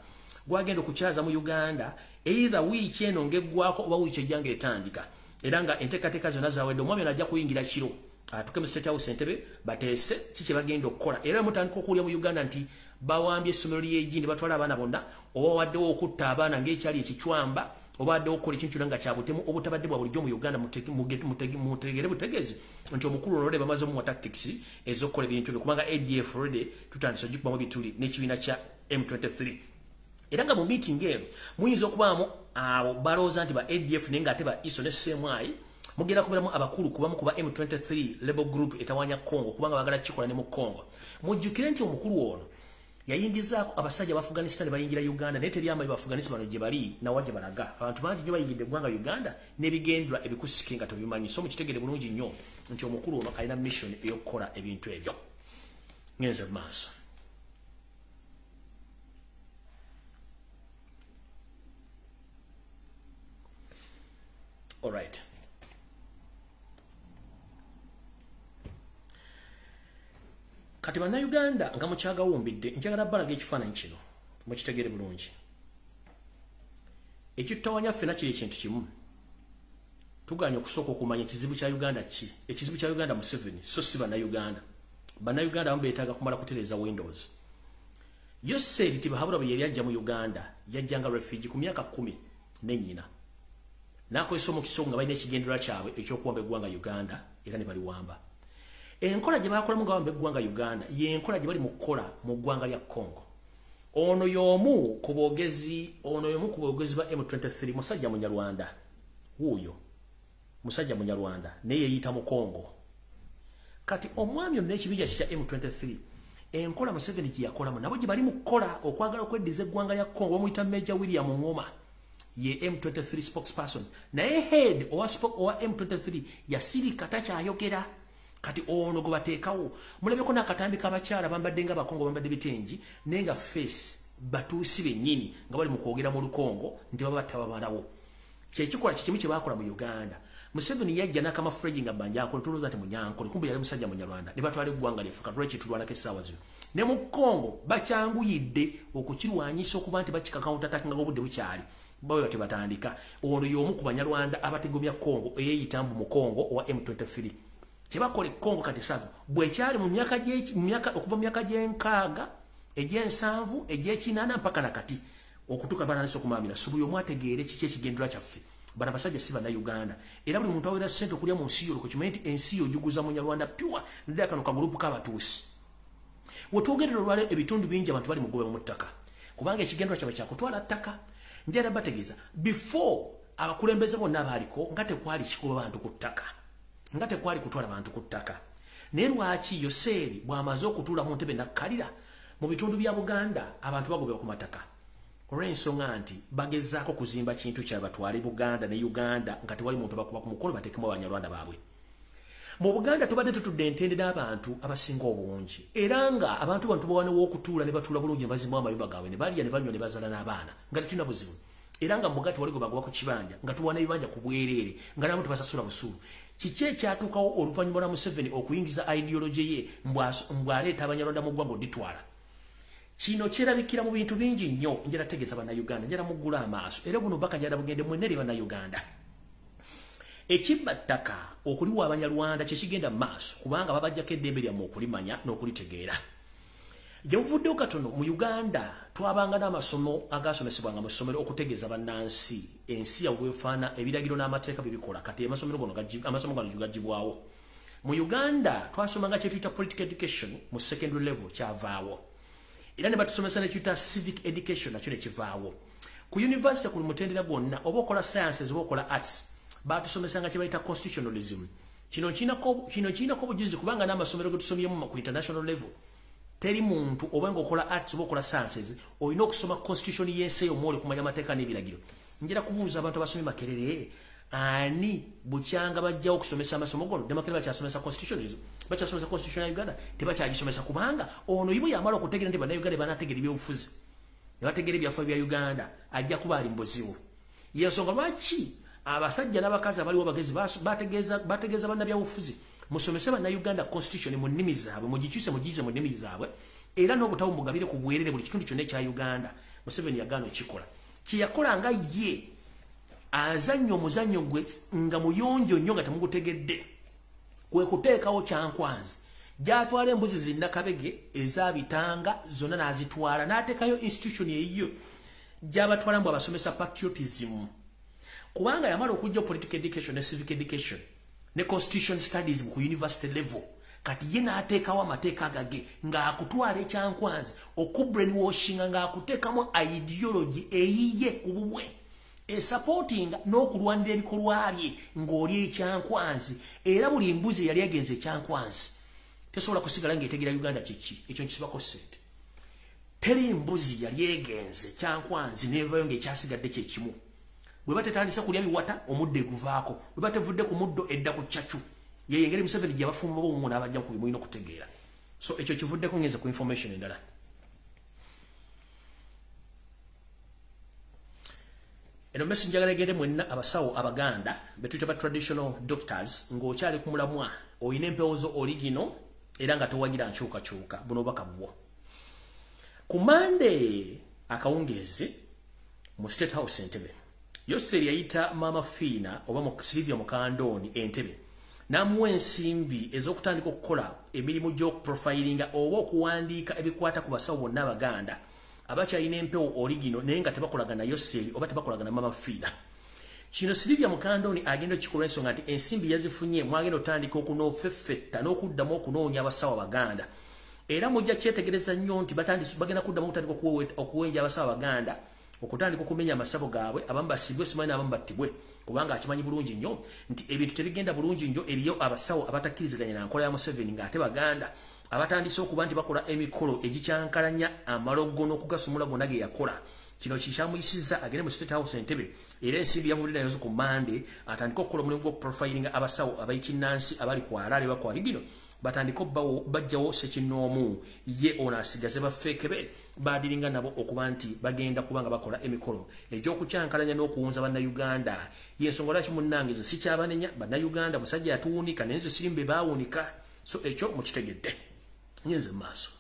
gwagenda okukyaza mu Uganda either wiiki eno ngeggwako oba wiiki ejjanga etandika. Era nga enteekateeka zonna zaawedde omwami ono ajja kuyingira kiro atuke mu State House Entebbe bateese kiki bagenda okukola. Era mutandika okuwulira mu Uganda nti bawambye essomero ly'Egi ne batwala abaana bonna, oba waddewo okutta abaana ng'ekyali ekicwamba, oba waddewo okukola ekintu kyonna nga kyabutemu obutabadde bwa bulijjo mu Uganda. Mutegere butegeezi nti omukulu ono bamaze omuwa tactics ez'okukola ebintu bye, kubanga ADF already tutandise ogikubamu bituli n'ekibiina kya M23. Era nga mu meeting eno muyinza okubaamu abo balowooza nti ba ADF naye ng'ate ba ISO ne CMI mugenda kubeeramu abakulu kubamu kuba M23 label group etawanya Congo, kubanga bagala kikola ne mu Congo. Mujjukire nti omukulu ono yayingizaako abasajja ba Afghanistan bayingira Uganda naye teri amaanyi ba Afghanistan bano gye bali nawa gye balaga. Abantu bangi nnyo bayingidde eggwanga Uganda n'ebigendera ebikusike nga tobimanyi. So mukitegere bulungi nnyo nti omukulu ono alina mission ey'okukola ebintu ebyo. Ngenze mu maaso. All right. Kati bana Uganda nga mukyagawumbidde njagala balaga ekifaananyi kino mukitegere bulungi. Ekitawanya ffena kiri ekintu kimu. Tuganya okusooka okumanya ekizibu kya Uganda ki. Ekizibu kya Uganda Museveni so si bana Uganda. Bana Uganda bambe beetaaga kumala kutereeza Windows. Yoseri Tibahabura bwe yali ajja mu Uganda yajjanga refugee ku myaka 10 n'ennyina. Nakozesa omukisa nga balina ekigendera kyabwe ekyokuwamba eggwanga Uganda era ne baliwamba. Enkola gye bakolamu nga bawamba eggwanga Uganda y'enkola gye bali mu kukola mu ggwanga lya Congo. Ono y'omu ku boogezi ba M23 musajja Munyarwanda. Wuuyo musajja Munyarwanda naye yeeyita mu Congo. Kati omwami ono n'ekibinja kya M23 enkola Museveni gye yakolamu nabo gye bali mu kukola okwagala okweddiza eggwanga lya Congo bamuyita Major William Ngoma. Ye M23 spokesperson naye head owa M23 yasirika takyayogera. Kati ono gwe bateekawo mulabeko n'akatambi k'abakyala bambadde nga Abakongo bambadde bitengi naye nga face batuusi bennyini nga bali mu kwogera mu Lukongo nti baba batabamalawo. Kyekikola kikimu kye baakola mu Uganda. Museveni yajja n'akamafuregi nga banjaako ntulooza ti Munyankole kumbe yali musajja Munyarwanda ne batwala eggwanga lyaffe katulwa kyetulwanako essaawa zino. Ne mu Congo bakyanguyidde okukirwanyisa okuba nti bakikakawutataka nga obudde bukyali. Bawe tebatandika ono y'omu ku Banyarwanda abategomya Congo eyeeyitambu mu Congo owa M23. Kyebakole Congo kati sasa bwekyali mu myaka okuva mu myaka gy'enkaaga egy'ensanvu egy'ekinaana mpaka nakati okutuuka bananise okumamira subu y'omu ategeere kiki ekigendera kyaffe. bana basajja si bana Uganda era buli muntu awera sente okulya mu nsi yo ko kimenti ensi yo juguza mu Nyarwanda pure ndaya kano ka group k'abatuusi Wetwogerela olwale ebitundu bingi abantu bali mugobe mu ttaka kubanga ekigendwa kyaba kyakutwala ttaka njala bategeeza before abakulembeze bonna abaliko nga tekwali kikuba bantu ku ttaka nga tekwali kutwala bantu ku ttaka naye lwaki Yoseeri bw'amaze okutuula mu ntebe nakkalira mu bitundu bya Buganda abantu bagobebwa ku mataka olw'ensonga nti bagezaako kuzimba kintu kyabatwale Buganda ne Uganda nga tewali muntu bakuba ku mukolo batekemu Abanyarwanda baabwe mu Buganda tubadde tutudde entende n'abantu abasinga obungi era nga abantu bantu bawane w'okutuula ne batuula bulungi ne bazimba amayumba gaabwe ne balya ne banywa ne bazala n'abaana nga tetulina buzibu era nga mugati wali gwe bagoba ku kibanja nga tuwana ebibanja ku bwereere nga nabo tebasasula busulu kiki ekyatuukawo oluvannyuma lwa Museveni okuyingiza ideology ye mbwaleeta Abanyarwanda mu ggwanga oditwala kino kyerabikira mu bintu bingi nnyo njala tegeeza bannayuganda njala muggula amaaso era buno baka njala bugende mwenere bannayuganda ekibba ttaka okuliwa Abanyarwanda kyekigenda mu maaso kubanga babajjako eddembe lyammwe okulimanya n'okulitegeera gye muvuddewo katono mu Uganda twabanga n'amasomo agasomesebwanga mu ssomero okutegeeza bannansi ensi yabwefaana ebiragiro n'amateeka bibikola kati amasomo gano gagibwawo mu Uganda twasomanga kyetuyita political education mu secondary level kyavaawo era ne batusomesa ne kyuyita civic education nakyo ne kivaawo ku university ku mutendera gwonna oba okola sciences oba okola arts batusomesanga kye bayita constitutionalism kino kiinako obujulizi kubanga n'amasomero ge tusomyemu ku international level teri muntu oba ng'okola arts oba okola sciences olina okusoma constitution y'ensi eyo mwole kumanya amateeka n'ebiragiro njera kubuuza abantu abasomye Makerere ani bukyanga bajjawo okusomesa amasomo gono ne Makerere bakyasomesa constitutionalism bakyasomesa constitution ya Uganda tebakyagisomesa kubanga ono ibo yamala okutegeera nti bannayuganda banategeera ebyobufuzi ne bategeera ebyafaayo bya Uganda ajja kuba ali mbuzibu yensonga lwaki abasajja n'abakazi abaliwo bagezi bategeeza bannabyabufuzi musomese bannayuganda constitution mu nnimi zaabwe mugikyuse mugize mu nnimi zaabwe era n'obutawo mugabire ku bwerere buli kitundu kyonna ekya Uganda Museveni yagaana okikola kyeyakola nga ye azannya omuzannyo gwe nga muyonjo nnyo nga temugutegedde kwe kuteekawo kyankwanzi gyatwala embuzi zinnakabege ezabitanga zonna n'azitwala n'ateekayo institution eyiyo gy'abatwala mbu abasomesa patriotism kubanga yamala okujja political education ne civic education ne constitution studies ku university level kati ye n'ateekawo amateeka agage ng'akutwala ekyankwanzi okubrainwashing ng'akuteekamu ideology eyiye ku bubwe esupporting n'okulwanira ebikolwa bye ng'oli ekyankwanzi era buli mbuzi yali agenze ekyankwanzi tesobola kusigala ng'etegeera Uganda kiki ekyo nkisibako ssente teri mbuzi yali egenze ekyankwanzi neevayo ng'ekyasigadde kyekimu bwe batetandisa kulya biwata omudde guvaako bwe batevudde ku muddo edda ku ccacu yeyengeri Museveni gye bafumba b'omu n'abajja ku bimulina okutegeera so ekyo kivuddeko ngenze ku information endala eno mesi njagala egende mwenna abasawo Abaganda betuyita ba traditional doctors ng'okyali ku mulamwa olina empewoozo oligino era nga towagira nkyukakyuka buno obubaka bwo ku Monday akawungeezi mu State House Entebbe Yoseeri yayita Mama Fiina oba mu Sylvia Mukandoni Entebbe n'amuwa ensimbi ez'okutandika okukola emirimu gy'okuprofilinga oba okuwandiika ebikwata ku basawo bonna Abaganda abakyalina empewo oligino naye nga tebakolagana Yoseeri oba tebakolagana Mama Fiina kino Sylvia Mukandoni agenda okikola ensonga nti ensimbi yazifunye mwagenda otandika okunoofeffetta n'okuddamu okunoonya abasawo Abaganda era mujja kyetegereza nnyo nti bagenda kuddamu okutandika okuwenja abasawo Abaganda okutandika okumenya amasabo gaabwe abamu basibwe simanyi n'abamu battibwe kubanga akimanyi bulungi nnyo nti ebintu tebigenda bulungi nnyo eriyo abasawo abatakkiriziganya na nkola ya Museveni ng'ate Baganda abatandise okuba nti bakola emikolo egikyankalanya amalogo n'okugasumula gonna ge yakola kino kikyamuyisizza agende mu State House Entebbe era ensimbi yavudde nayo ku Monday atandika okukola omulimu gw'okuprofilinga abasawo abayikinnansi abali ku Harare bakwa Ligino batandika bajjawo Ssekinnoomu ye ono asigaze bafeeke be badiringa nabo okuba nti bagenda kubanga bakola emikolo egy'okukyankalanya n'okuwunza bannayuganda yensonga lwaki munnange nze sikyabanenya bannayuganda musajja yatuwunika naye nze sirimbe baawunika so ekyo mukitegedde nyenze mu maaso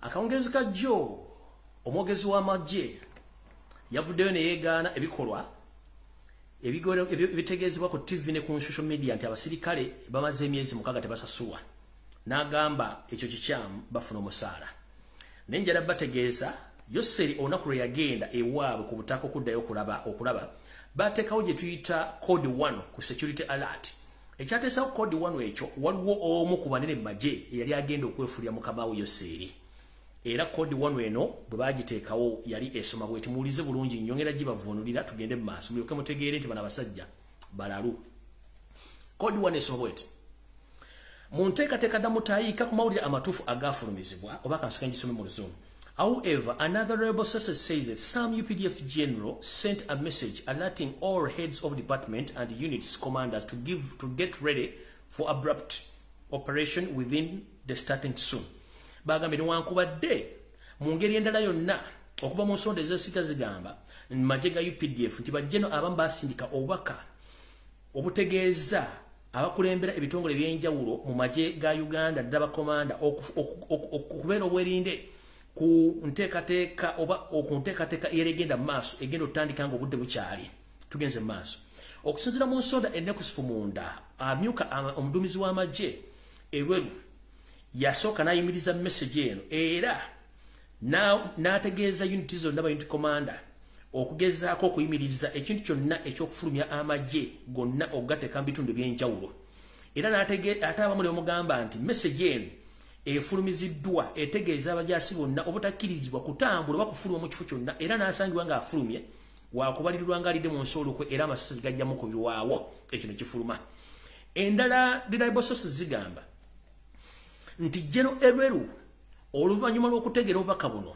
akawungezi ka Joe omwogezi w'amagye yavuddeyo ne yeegaana ebikolwa ebitegezebwa ku TV ne ku social media nti abasirikale bamaze emyezi 6 tebasasulwa n'agamba ekyo kikyamu bafuna omusaala nenjala bategeeza Yoseri onaku yagenda ewaabwe ku butaka okuddayo okulaba bateekawo gye tuyita code 1 ku security alert ekyateesawo code 1 ekyo waliwo omu ku banene maje yali agenda okwefulya mukama we Yoseri era code 1 eno bwe bagiteekawo yali esoma bweti muulize bulungi nnyongera gibavunulira tugende mu maaso mulyoke mutegeere nti bana basajja balalu code 1 esoma bweti munteekateeka dda mutayiika ku mawulire amatuufu agaafulumizibwa oba kansoka ngisome mu luzungu. However, another rebel source says that some UPDF general sent a message alerting all heads of department and units commanders to get ready for abrupt operation within the starting soon. Bagambye newankubadde mu ngeri endala yonna okuva mu nsonda ez'esika zigamba maje ga UPDF nti bajjeno abamu basindika obubaka obutegeeza abakulembera ebitongole by'enjawulo mu maje ga Uganda ddala bakomanda okubeera obwerinde ku nteekateeka oba okunteekateeka eregenda mu maaso egenda otandika nga obudde bukyali tugenze mu maaso okusinziira mu nsonda ennekusifu munda amyuka omuduumizi w'amagye Eweru yasooka n'ayimiriza message eno era n'ategeeza unity zonna ba unity commander okugezaako okuyimiriza ekintu kyonna ekyokufulumya amagye gonna okugateeka mu bitundu by'enjawulo era ate abamu ne bamugamba nti message eno efulumiziddwa etegeeza abajaasi bonna obutakkirizibwa kutambula oba kufuluma mu kifo kyonna era n'asangibwa ng'afulumye wakubalirirwa ng'alidde mu nsooluko era amasasi gajjamu kubirwawo ekyo ne kifuluma. Endala reliable sources zigamba nti General Eweru oluvannyuma lw'okutegeera obubaka buno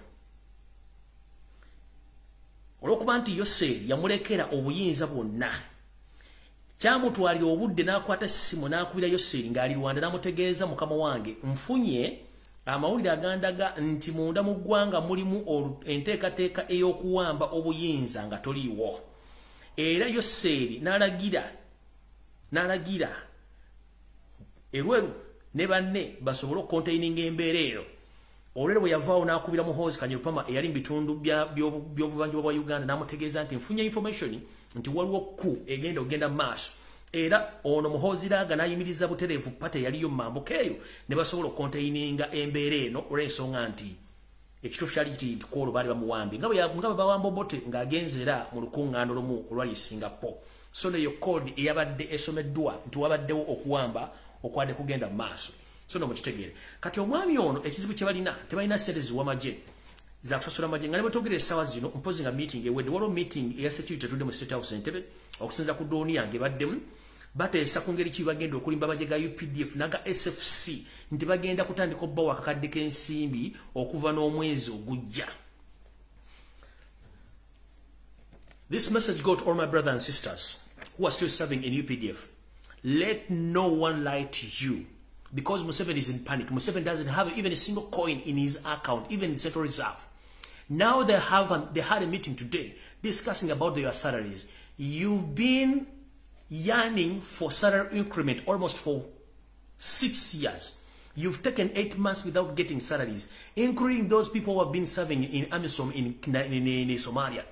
olw'okuba nti Yoseri yamulekera obuyinza bwonna kyamutwalira obudde n'akwata essimu n'akubira Yoseri ng'ali Rwanda n'amutegeeza mukama wange nfunye amawulire agandaga nti munda mu ggwanga mulimu enteekateeka ey'okuwamba obuyinza nga toliiwo era Yoseri n'alagira Eweru ne banne basobole okukontaininga embeera eyo olwero bwe yavaawo n'akubira muhoozi Kanyerupama eyali mu bitundu by'obuvanjuba bwa Uganda n'amutegeeza nti nfunye information nti waliwo ku ogenda mu maaso era ono muhoozi Laaga n'ayimiriza butereevu pate yaliyo mu mambuka eyo ne basobola okukontaininga embeera eno olw'ensonga nti ekituufu kyali kiti tukoolo baali bamuwambye nga bwe bawamba Obote ng'agenze era mu lukuŋŋaano lumu olwali e Singapore so neyo kodi eyabadde esomeddwa nti wabaddewo okuwamba okwadde kugenda mu maaso so no mukitegeere kati omwami ono ekizibu kye tebalina ssente ziwamagye za kusasula amagye nga ne bwetwogera essaawa zino mpozi nga meeting ewedde waliwo meeting eya security etudde mu State House Entebbe okusinza ku dooni yange baddemu bateesa ku ngeri ki bagenda okulimba amagye ga UPDF naga SFC nti bagenda kutandika obbawo akakadde k'ensimbi okuva n'omwezi ogujja. This message go to all my brothers and sisters who are still serving in UPDF. Let no one lie to you. Because Museveni is in panic. Museveni doesn't have even a single coin in his account, even in Central Reserve. Now they had a meeting today discussing about your salaries. You've been yearning for salary increment almost for 6 years. You've taken 8 months without getting salaries, including those people who have been serving in AMISOM in Somalia.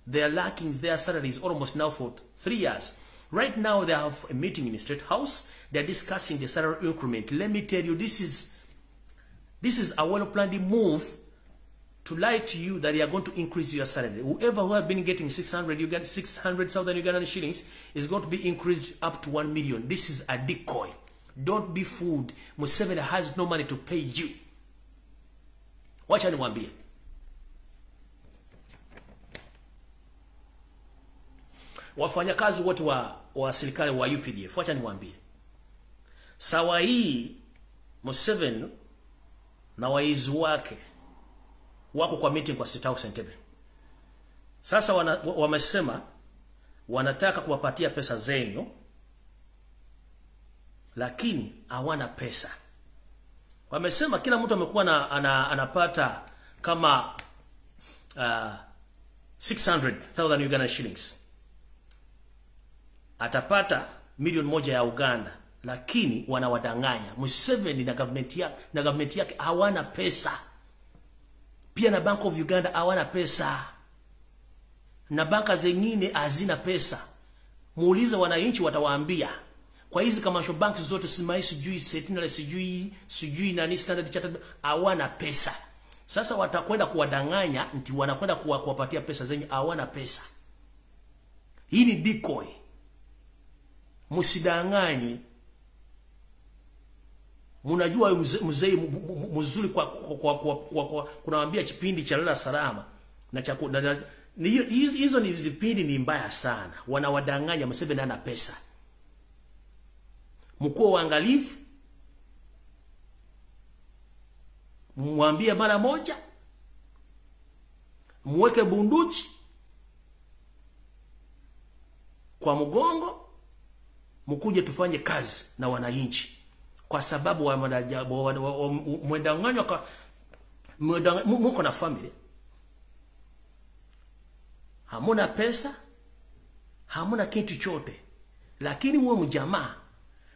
They are lacking their salaries almost now for 3 years. Right now, they have a meeting in the State House. They're discussing the salary increment. Let me tell you, this is a well-planned move to lie to you that they are going to increase your salary. Whoever who have been getting 600,000 Ugandan shillings is going to be increased up to 1 million. This is a decoy. Don't be fooled. Museveni has no money to pay you. Watch anyone be. Wafanyakazi wote wa serikali wa UPDF, wacha niwaambie. Sawa hii Museveni na waizi wake wako kwa meeting kwa State House Entebbe. Sasa wamesema wanataka kuwapatia pesa zenu lakini hawana pesa. Wamesema kila mtu amekuwa anapata kama 600,000 Uganda shillings. Atapata milioni 1 ya Uganda, lakini wanawadanganya. Museveni na government yake hawana pesa. Pia na Bank of Uganda hawana pesa. Na banka zengine hazina pesa. Muulize wananchi watawaambia. Kwa hizi commercial banks zote simai sijui Sentinel sijui nani Standard Chartered hawana pesa. Sasa watakwenda kuwadanganya nti wanakwenda kuwapatia pesa zenye hawana pesa. Hii ni decoy. Musidanganye. Munajua mzee mzuri kwa kunawaambia kipindi cha lala salama na chakula hizo ni vipindi ni mbaya sana. Wanawadanganya Museveni ana pesa. Mkuu waangalifu. Mwambie mara moja. Mweke bunduki kwa mgongo. Mkuje tufanye kazi na wananchi. Kwa sababu mwendanganywa kwa muko na family. Hamuna pesa, hamuna kitu chote. Lakini wewe mjamaa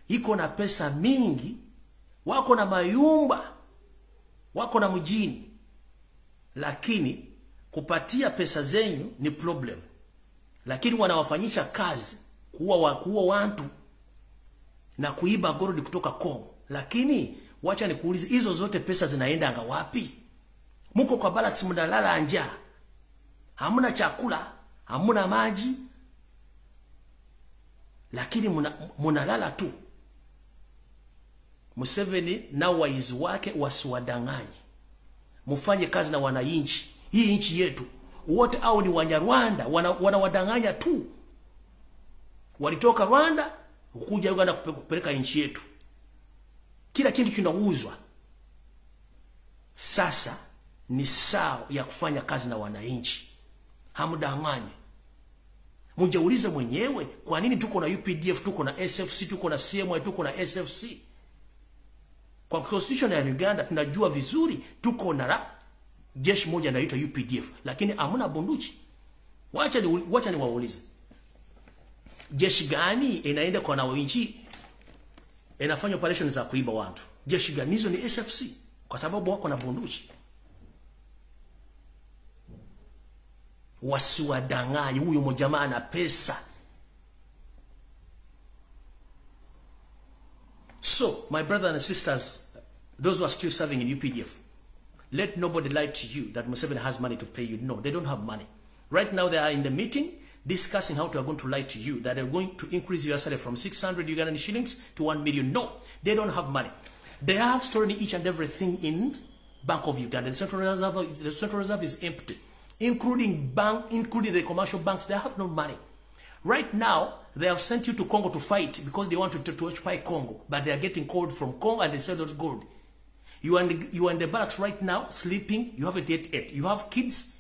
iko na pesa mingi, wako na mayumba, wako na mjini. Lakini kupatia pesa zenyu ni problem. Lakini wanawafanyisha kazi kuua watu na kuiba gold kutoka Kongo. Lakini wacha nikuulize hizo zote pesa zinaenda wapi? Muko kwa barracks mnalala njaa. Hamuna chakula, hamuna maji. Lakini munalala tu. Museveni na waizi wake wasiwadanganye. Mufanye kazi na wananchi. Hii nchi yetu. Wote au ni Wanyarwanda wanawadanganya tu. Walitoka Rwanda kuja Uganda kupeleka nchi yetu. Kila kitu kinauzwa. Sasa ni sawa ya kufanya kazi na wananchi. Hamdanganye. Mujaulize mwenyewe kwa nini tuko na UPDF, tuko na SFC, tuko na CMI, tuko na SFC. Kwa constitution ya Uganda tunajua vizuri tuko na jeshi moja inaitwa UPDF, lakini hamna bunduki. Wacha ni waulize. Jeshi gani inaenda kwa wananchi inafanya operations za kuiba watu? Jeshi gani? Hizo ni SFC kwa sababu wako na bunduki. Wasiwadanganye huyo mjamaa na pesa. So, my brothers and sisters, those who are still serving in UPDF, let nobody lie to you that Museveni has money to pay you. No, they don't have money. Right now they are in the meeting discussing how they are going to lie to you, that they're going to increase your salary from 600 Ugandan shillings to 1 million. No, they don't have money. They have stored each and everything in Bank of Uganda. The Central Reserve is empty, including the commercial banks. They have no money. Right now, they have sent you to Congo to fight because they want to occupy Congo, but they are getting called from Congo and they sell those gold. You are in the barracks right now, sleeping. You haven't yet ate. You have kids.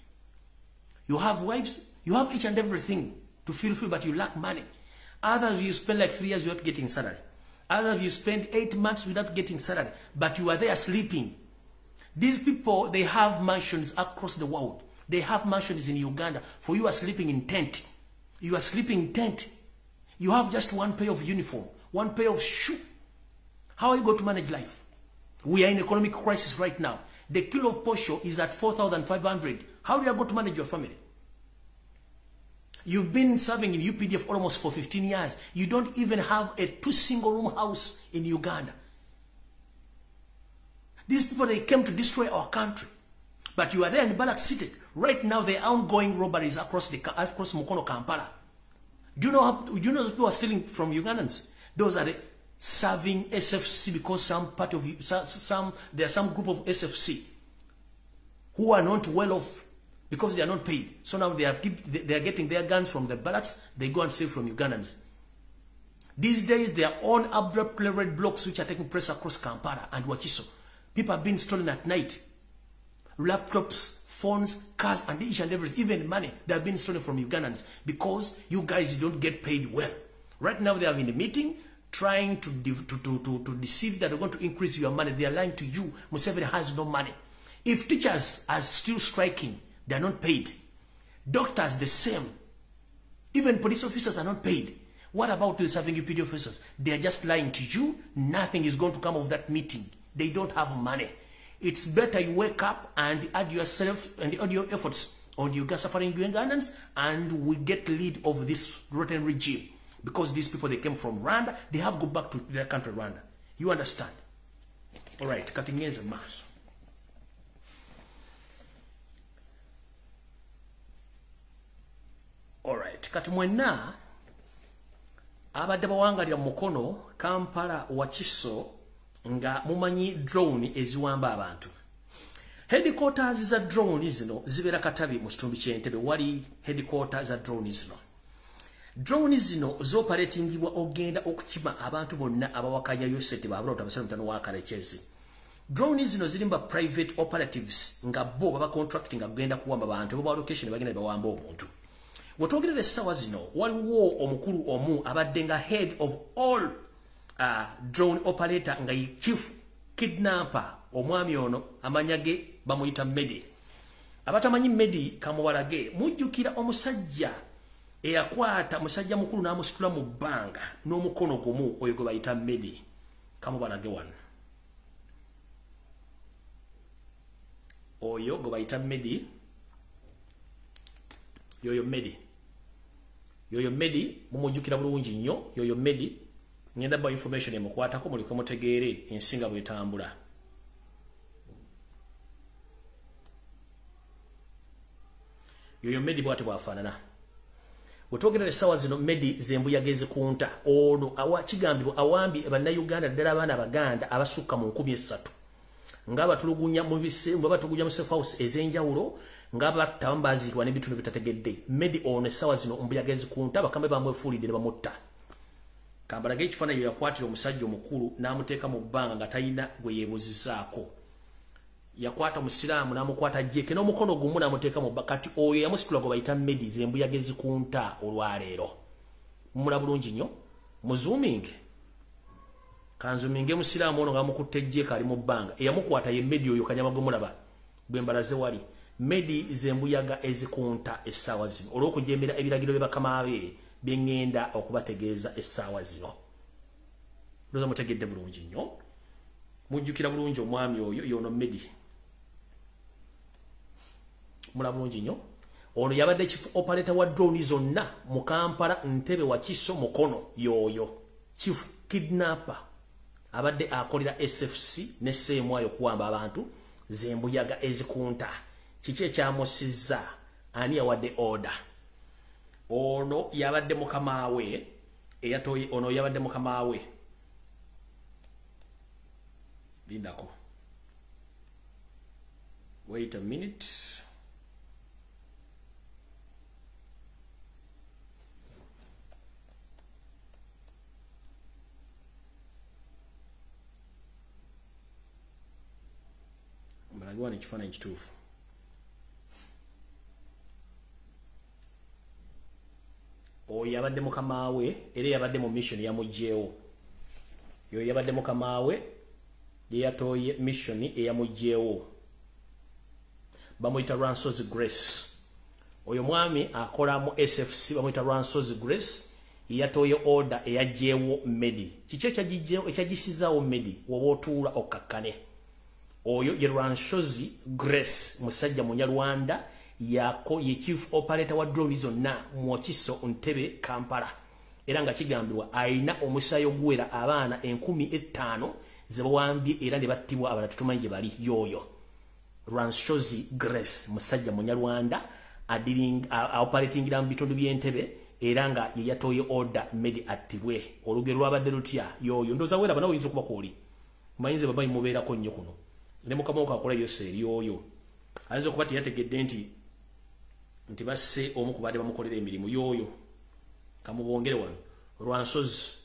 You have wives. You have each and everything to feel free, but you lack money. Others of you spend like 3 years without getting salary. Others of you spend 8 months without getting salary, but you are there sleeping. These people, they have mansions across the world. They have mansions in Uganda. For you are sleeping in tent. You are sleeping in tent. You have just one pair of uniform, one pair of shoe. How are you going to manage life? We are in economic crisis right now. The kilo of posho is at 4,500. How do you go to manage your family? You've been serving in UPDF almost for 15 years. You don't even have a 2 single-room house in Uganda. These people, they came to destroy our country. But you are there in the barracks seated. Right now, there are ongoing robberies across Mukono, Kampala. Do you know those people are stealing from Ugandans? Those are the serving SFC because there are some group of SFC who are not well off because they are not paid. So now they are getting their guns from the barracks. They go and steal from Ugandans. These days, there are own abrupt red blocks which are taking place across Kampala and Wachiso. People are being stolen at night. Laptops, phones, cars, and each and everything, even money, they have been stolen from Ugandans because you guys don't get paid well. Right now, they are in a meeting trying to deceive that they're going to increase your money. They are lying to you. Museveni has no money. If teachers are still striking, they are not paid. Doctors, the same. Even police officers are not paid. What about the serving UPD officers? They are just lying to you. Nothing is going to come of that meeting. They don't have money. It's better you wake up and add yourself and add your efforts on the suffering Ugandans and we get lead of this rotten regime. Because these people, they came from Rwanda, they have to go back to their country, Rwanda. You understand? All right, cutting ends a mass. All right, katumwena abadde bawangalira mukono Kampala Wakiso nga mumanyi drone eziwamba abantu. Headquarters za drone zino zibera Katabi mu kitundu ky'Entebbe wali headquarters za drone zino. Drone zino zoperatingibwa ogenda okukima abantu bonna abawakanya yosete babula otabasala mutano wa Karekezi. Drone zino zirimba private operatives nga bo baba contracting agenda kuwamba abantu bo location bagenda bawamba omuntu. Wetwogerela essawa zino waliwo omukulu omu abadde nga head of all drone operator nga chief kidnapper omwami ono amanyage bamuyita Medi. Abatamanyi Medi kamuwalage mujjukira omusajja eyakwata musajja mukulu n'amusitula mu bbanga n'omukono gumu oyo gwe bayita Medi. Kamubalage wano. Oyo gwe bayita Medi. Yoyo Medi. Yoyo Medi mumujjukira bulungi nnyo. Yoyo Medi ngenda ba information emukwatako muliko mutegeere ensinga bwetambula. Yoyo Medi bwate bwafaanana. Wetwogerera essawa zino Medi zembuyagezi kunta ono awakigambibwa awambi bannayuganda ddala abaana Abaganda abasukka mu 13 nga batulugunya mu bisembo batulugunya mu safe house ezenjawulo nga batambazirwa n'ebitundu bitategedde. Medi ono essawa zino mbuyagezi kunta bakambe bamwefuulidde ne bamutta. Kambalage ekifaananyi yakwatira omusajja omukulu n'amuteeka mu bbanga nga talina gwe yeebuuzizaako. Yakwata Musiraamu n'amukwata jeke n'omukono gumu n'amuteeka mu bakati oyo yamusitula gwe bayita Medi zembuyagezi kunta olwaleero. Mumula bulungi nnyo muzooming kanzuminge Musiraamu ono ng'amukutte jeke ali mu bbanga eyamukwata ye Medi oyo kanyama gwe mulaba bwe mbalaze wali. Medi zembuyaga ezikunta essaawa zino olw'okujembera ebiragiro bye bakama be bye ngenda okubategeeza essaawa zino. Ndoza mutegedde bulungi nnyo. Mujjukira bulungi omwami oyo yono Medi. Mulaba bulungi nnyo. Ono yabadde chief operator wa drone zonna mu Kampala Ntebe Wakiso Mukono yoyo. Chief kidnapper abadde akolera SFC ne CMY okuwamba abantu zembuyaga ezikunta. Kiki ekyamusizza ani yawadde order. Ono yabadde mukama we eyatoye ono yabadde mukama we. Lindako. Wait a minute. Mbalagwa ni kifaananyi kituufu. Oyo yabadde mukama we era yabadde mu mission yamugyewo. Yo yabadde mukama we yatoye mission eyamugyewo. Bamuyita Ranso's Grace. Oyo mwami akola mu SFC bamuyita Ranso's Grace yatoye order eyagyewo Medi. Kiki ekyagisizawo Medi woba otuula okakkane. Oyo ye Ranso's Grace musajja Munyarwanda yako ye chief operator wa drone zonna mu Wakiso Ntebe Kampala. Era nga kigambibwa ayina omusayo gwera abaana 15,000 zebawambye era ne battibwa abala tutumanyi gye bali yoyo. Ranso's Grace musajja Munyarwanda operatingira mu bitundu by'Entebe era nga ye yatoye order Medi attibwe. Olugero lwabadde lutya yoyo ndoza wera bana oyinza okuba kuli. Mayinze babayi mubeerako nnyo kuno. Ne mukama okakola yose yoyo. Ayinza okuba yategedde nti basse omu ku baadde bamukolera emirimu yoyo. Kamubongere wano. Ranso's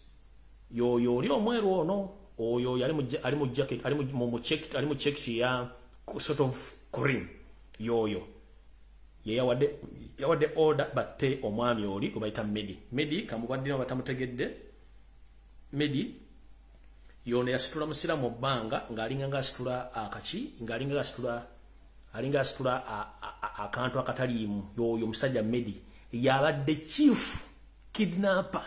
yoyo oli omweru ono oyo ali mu jacket ali mu check ya sort of cream yoyo. Ye yawadde order batte omwami oli obayita Medi. Medi kamubadde no batamutegedde. Medi yono yasitula musira mu bbanga ng'alinga ngasitula akachi ng'alinga asitula akantu akataliimu yoyo musajja Medi yabadde chief kidnapper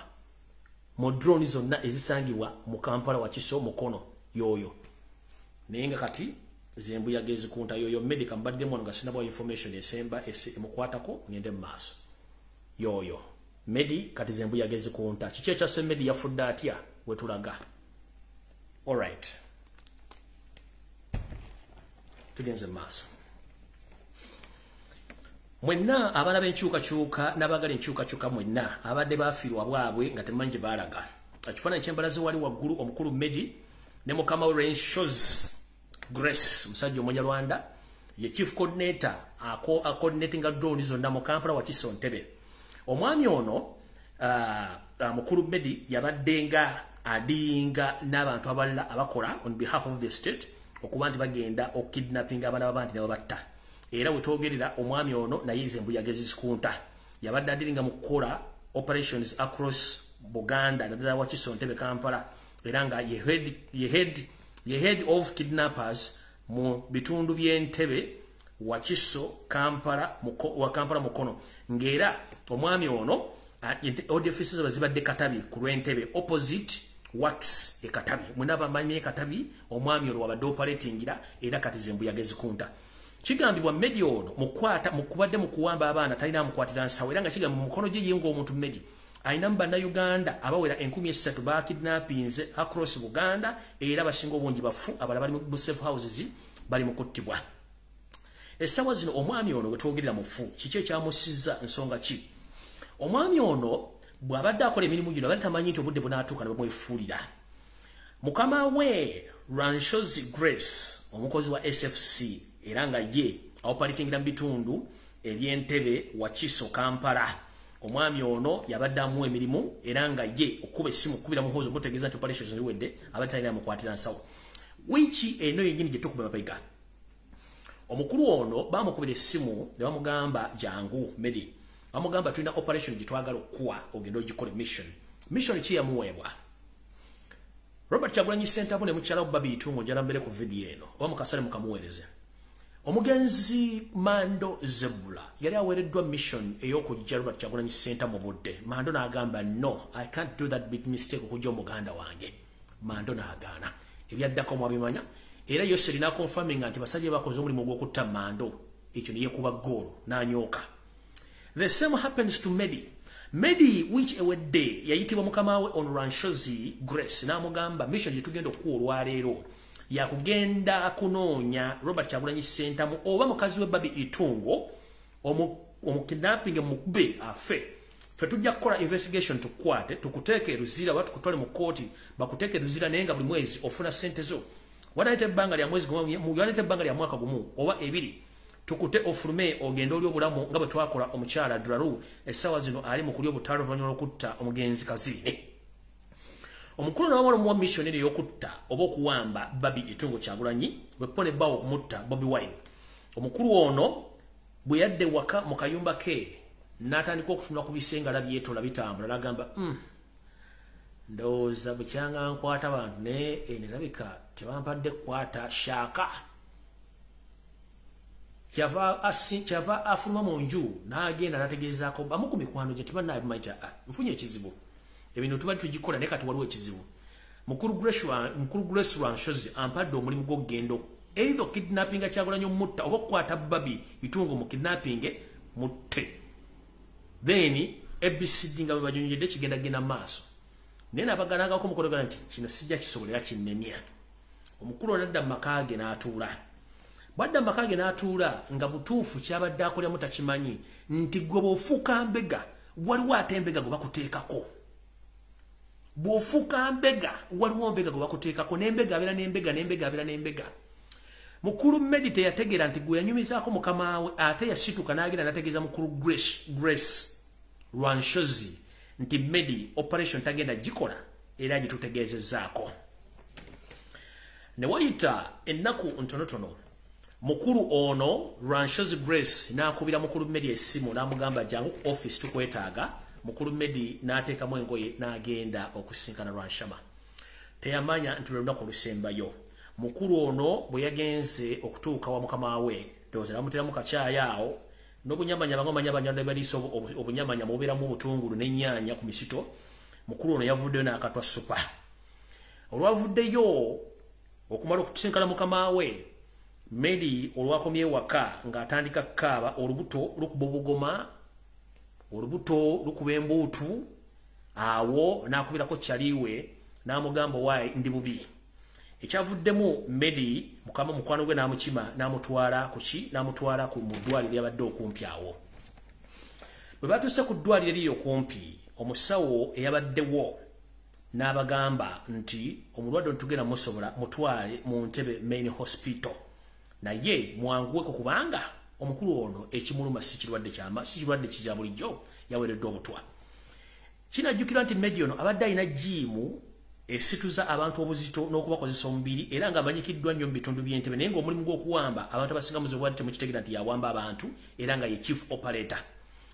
mu drone zonna ezisangibwa mu Kampala Wakiso Mukono yoyo. Naye nga kati zembuyaga ezikunta yoyo Medi kambaddemu nga sinabwa information esemba emukwatako ngende mu maaso yoyo Medi kati zembu yagezi kunta kiche cha se Medi yafudda atya wetulaga. All right, tugenze maaso. Mwenna abana benchuka n'abagala enchuka mwenna abadde bafiirwa bwabwe nga temanyi balaga. Akifaananyi kyembalaze wali waggulu omukulu Medi ne mukama we shows Grace musajja Omunyarwanda ye chief coordinator coordinating drone zonna mu Kampala wa Kiso Ntebe. Omwami ono mukulu Medi yabaddenga adinga n'abantu abalala abakola on behalf of the state okuba nti bagenda okidnapping abana b'abantu ne babatta. Era Wetwogerela omwami ono naye zembu yagezi sikunta yabadde adiringa mu kukola operations across Buganda naddala wa Kiso Ntebe Kampala era nga ye head of kidnappers mu bitundu by'Entebe wa Kiso Kampala Mukono ngera omwami ono audio offices bazibadde Katabi ku Lwentebe opposite works e Katabi munaba manyi Katabi omwami ono wabadde operatingira era kati zembu yagezi kunta. Kigambibwa Medi ono mukubadde mukuwamba abaana talina mukwatira nsawo era nga kigambibwa mukono gye yengo omuntu Medi ayina mbanda Uganda abawera 13 ba kidnappings across Buganda era basinga obungi bafu abala bali mu safe houses bali mukuttibwa. Essawa zino omwami ono Wetwogerela mufu kiki ekyamusizza nsonga ki? Omwami ono bw'abadde akola emirimu gino abadde tamanyi nti obudde bunaatuuka ne bamwefuulira. Mukama we Ranshozi Grace omukozi wa SFC era nga ye operatingira mu bitundu eby'Entebe wa Kiso Kampala. Omwami ono yabadde amuwa emirimu era nga ye okuba essimu kubira muhozo mutegeeza nti operations ziwedde abadde talina mukwatira nsawo. Wichi eno yenyini gye tukuba mapega. Omukulu ono bamukubira essimu ne bamugamba jangu Medi. Bamugamba tulina operation gye twagala okuwa ogenda ogikole mission. Mission ki yamuweebwa? Robert Kyagulanyi Ssentamu ne mukyala Bibbi Itungo njala mbere ku video eno oba mukasale mukamuweereze. Omugenzi Mando Zebula yali aweereddwa mission ey'okujja Robert Kyagulanyi Ssentamu mu budde. Mando n'agamba no, I can't do that big mistake okujja omuganda wange. Mando n'agaana. Ebyaddako mwabimanya era Yoseri n'akonfirming nti basajja bakoze omulimu gw'okutta Mando ekyo ne yekuba ggoolo n'anyooka. The same happens to Medi. Medi which ewedde yayitibwa mukama we on Ranshozi Grace n'amugamba mission gye tugenda okuwa olwaleero ya kugenda kunoonya Robert Kyagulanyi Ssentamu oba mukazi we Bibbi Itungo omukidnapping mukube afe. Fe tujja kukola investigation tukwate tukuteeke eruzira watu kutwale mu kooti bakuteeke eruzira naye nga buli mwezi ofuna ssente zo. Wanaite ebbanga lya mwezi gumu wanaite ebbanga lya mwaka gumu oba ebiri tukute ofulume ogenda oli obulamu nga bwe twakola omukyala Draru essaawa zino ali mu kulya obutaalo oluvannyuma lw'okutta omugenzi Kazini. Omukulu n'awamala omuwa missionary ey'okutta oba okuwamba Bibbi Itungo Kyagulanyi bwepone bbaawo okumutta Bobi Wine. Omukulu ono bwe yadde waka mu kayumba ke n'atandika okutunula ku bisengala byetola bitambula n'agamba ndowooza bukyanga nkwata abantu naye nerabika tebampadde kukwata shaaka. Kyava afuluma mu nju n'agenda n'ategeezaako bamu ku mikwano gye tebannaye bumayita nfunye ekizibu ebintu tubali tugikola naye kati waliwo ekizibu. Mukulu Grace Ranshozi ampadde omulimu gw'okugenda either kidnapping Kyagulanyi omutta oba okukwata Bibbi Itungo mu kidnapping mutte. Then ABCD nga bwe banyonyedde kigenda genda maaso. Naye n'abaganangako omukologana nti kino sijja kisobolera kinnemya. Omukulu n'adda mu maka ge n'atuula. Bwadda maka ge n'atuula nga butuufu kyabadde akolemu takimanyi nti gwe bw'ofuuka mbega waliwo ate mbega gwe bakuteekako. Bw'ofuuka mbega waliwo mbega gwe bakuteekako n'embega abeera n'embega n'embega abeera n'embega. Mukulu Medi teyategeera nti gwe yanyumizaako mukama we ate yasituka n'agenda n'ategeeza mukulu Grace Ranshozi nti Medi operation tagenda gikola era agitutegeezezzaako. Ne wayita ennaku ntonotono mukulu ono Ranshozi Grace n'akubira mukulu Medi essimu n'amugamba jangu ku office tukwetaaga. Mukulu Medi n'ateekamu engoye n'agenda okusinkana Ranshama. Teyamanya nti lwe lunaku olusembayo. Mukulu ono bwe yagenze okutuuka wa mukama we ndowooza n'amuteramu kakyaya awo n'obunyamanya bangomanya abanyanda baliisa obunyamanya mubeeramu obutungulu n'ennyaanya ku misito. Mukulu ono yavuddeyo n'akatwa supa. Olwavuddeyo okumala okutusinkana mukama we Medi olwakomye waka ng'atandika kukaaba olubuto lukuba obugoma olubuto lukuba embuutu awo nakubirako kyaliwe namugamba wayi ndi bubi ekyavuddemu Medi mukama mukwano gwe namukima namutwala kuki namutwala ku mudwaliro yabadde okumpi awo bwe batuse ku ddwaliro eriyo kumpi omusawo eyabaddewo n'abagamba nti omulwadde ntugenda musobola mutwale mu Ntebe main hospital naye mwanguweko kubanga omukulu ono ekimuluma si kirwadde kijja bulijjo yawereddwa obutwa kinajjukira nti Medi ono abadde alina jiimu esituza abantu obuzito n'okubakozesa omubiri era nga amanyikiddwa nnyo mu bitundu by'Entebbe naye ng'omulimu gw'okuwamba abantu abasinga muzibwadde temukitegera nti yawamba abantu era nga ye chief operator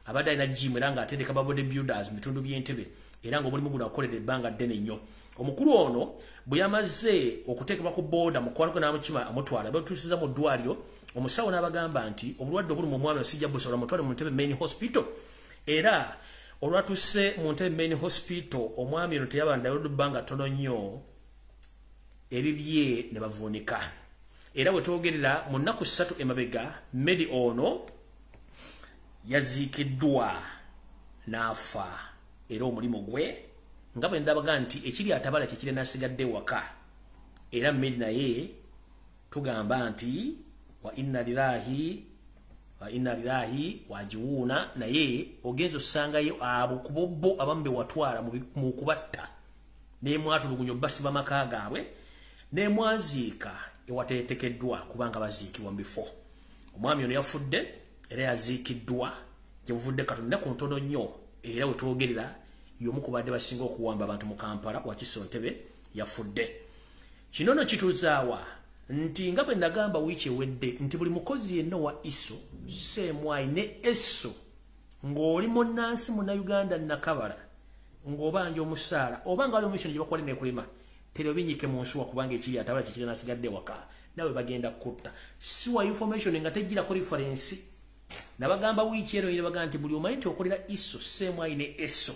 abadde alina jiimu era nga atendeka ba body builders mu bitundu by'Entebbe era ng'omulimu guno akoledde ebbanga ddene nnyo omukulu ono bwe yamaze okuteekebwa ku booda mukwano gwe n'amukima amutwala bamutuusiza mu ddwaliro omusawo n'abagamba nti obulwadde obuli mu mwami osijja busobola mutwale mu Ntebe main hospital era olwatuse mu Ntebe main hospital omwami ono teyabandayo bbanga ttono nnyo ebibye ne bavuunika era wetwogerera mu nnaku 3 emabega Medi ono yaziikiddwa n'afa era omulimu gwe nga bwe ndabaga nti ekiri atabala kikire nasigadde waka era Medi naye tugamba nti wa inna lillahi wajiwuna naye ogenzo sangayo abo kubobbo abambe watwala mu kubatta ne mwatulugunyo basiba maka gaabwe ne mwaziika ewatetekeddwa kubanga baziikibwa mbifo omwami ono yafudde era yaziikiddwa gyevudde katonda ku ntono nnyo era wetwogerera y'omu ku badde basinga okuwamba abantu mu Kampala Wakiso Ntebe yafudde kinono kituzaawa nti nga bwe nagamba wiiki ewedde nti buli mukozi yenna wa iso semwai ne eso ng'oli munnansi Munnayuganda nakabala ng'obanja omusaala oba nga ali omumission gye bakwale nekulema terobinyike mu nsuwa kubanga ekiri atabala kikiri nasigadde waka nawe bagenda kutta siwa information nga tejjirako reference nabagamba wiiki ero bagamba nti buli omanyi nti okolera iso semwai ne eso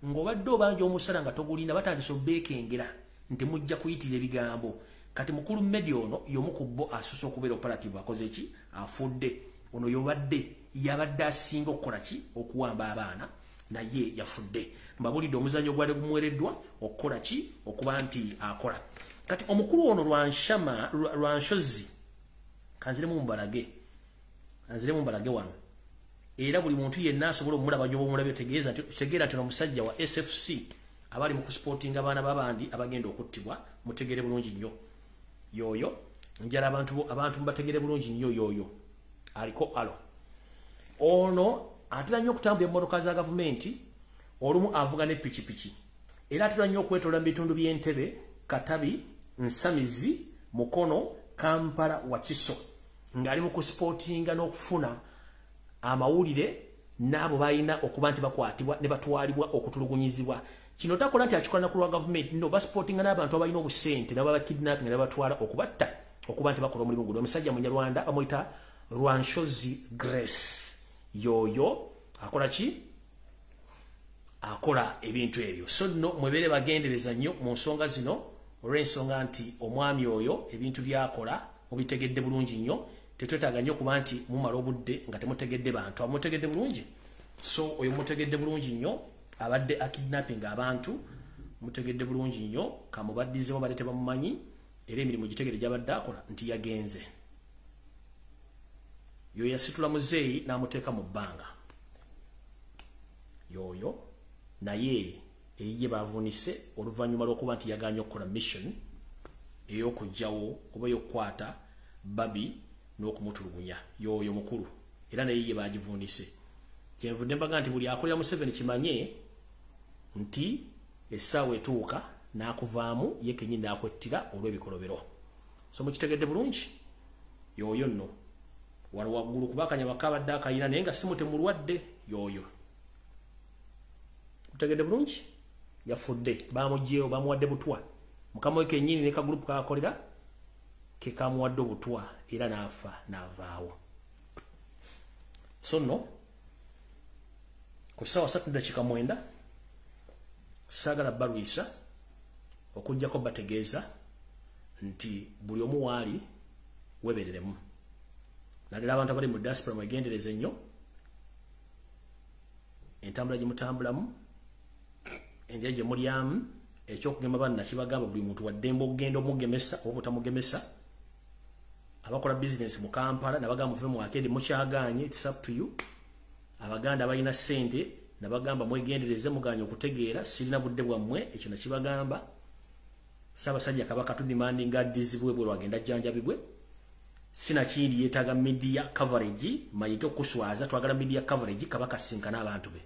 ng'obadde obanja omusaala nga togulina batandise obbeekengera nti mujja kuyitira ebigambo kati mukulu Medi ono y'omu ku bo asusse okubeera operative akoze ki afudde ono yabadde asinga okukola ki okuwamba abaana naye yafudde mbabulidde omuzannyo gwali gumuwereddwa okukola ki okuba nti akola kati omukulu ono lwanshozi kanziremu mbalage wano era buli muntu yenna asobola omulaba gy'obomulabyo tegeera nti omusajja wa SFC abali mu kusportinga abaana babandi abagenda okuttibwa mutegere bulungi nnyo yoyo njala abantu mbategere bulungi nnyo yoyo aliko alo ono atera nnyo okutambula emmotoka za gavumenti olumu avuga ne pikipiki era atera nnyo okwetoola mu bitundu by'Entebbe Katabi Nsamizi Mukono Kampala Wakiso ng'ali mu kusportinga n'okufuna amawulire n'abo balina okuba nti bakwatibwa ne batwalibwa okutulugunyizibwa kino takola nti akikola naku lwa gavumenti no basportinga n'abantu abalina obusente nabo bakidnapping ne babatwala okubatta okuba nti bakola omulimu guno omusajja Munyarwanda bamuyita Lwanshozi Grace yoyo akola ki akola ebintu ebyo so no mwebere bagendereza nnyo mu nsonga zino olw'ensonga nti omwami oyo ebintu byakola mubitegedde bulungi nnyo tetwetaaga nnyo kuba nti mumala obudde nga temutegedde bantu amutegedde bulungi so oyo mutegedde bulungi nnyo abadde akidnapping abantu mutegedde bulungi nnyo kamubaddizeemu badde tebamumanyi era emirimu gitegere gy'abadde akola nti yagenze yoyo yasitula muzeeyi n'amuteeka mu bbanga yoyo naye eyiye bavuunise oluvannyuma lw'okuba nti yaganye okukola mission ey'okugyawo oba ey'okukwata Bibbi n'okumutulugunya yoyo mukulu era naye ye bagivuunise kyenvudde mbaga nti buli akolera Museveni kimanye nti essaawa etuuka n'akuvaamu ye kennyini n'akwettira olw'ebikolobero so mukitegedde bulungi yoyo nno wano waggulu kuba akanyama kabadde akayina naye nga simu temulwadde yoyo mutegedde bulungi yafudde bamugyeyo bamuwadde butwa mukama we kennyini ne kagurupu kakakolera ke kamuwadde obutwa era n'afa n'avaawo so nno ku ssaawa 3:09 saagala balwisa okujjako bategeeza nti buli omu waali webereremu naddala abantu abali mu diaspora mwegendereze nnyo entambula gye mutambulamu endya gye mulyamu ekyokugema banna kibagamba buli muntu waddembe okugenda omugemesa oba butamugemesa abakola business mu Kampala nabagamba muve mu akedi mukyaganye it's up to you abaganda balina sente nabagamba mwegendereze muganye okutegeera sirina budde bwammwe ekyo nakibagamba Ssaabasajja Kabaka tudimanding adizibwe bwe lwagenda jjanjabibwe sina kindi yeetaga media coverage mayito kuswaza twagala media coverage Kabaka sinkana abantu be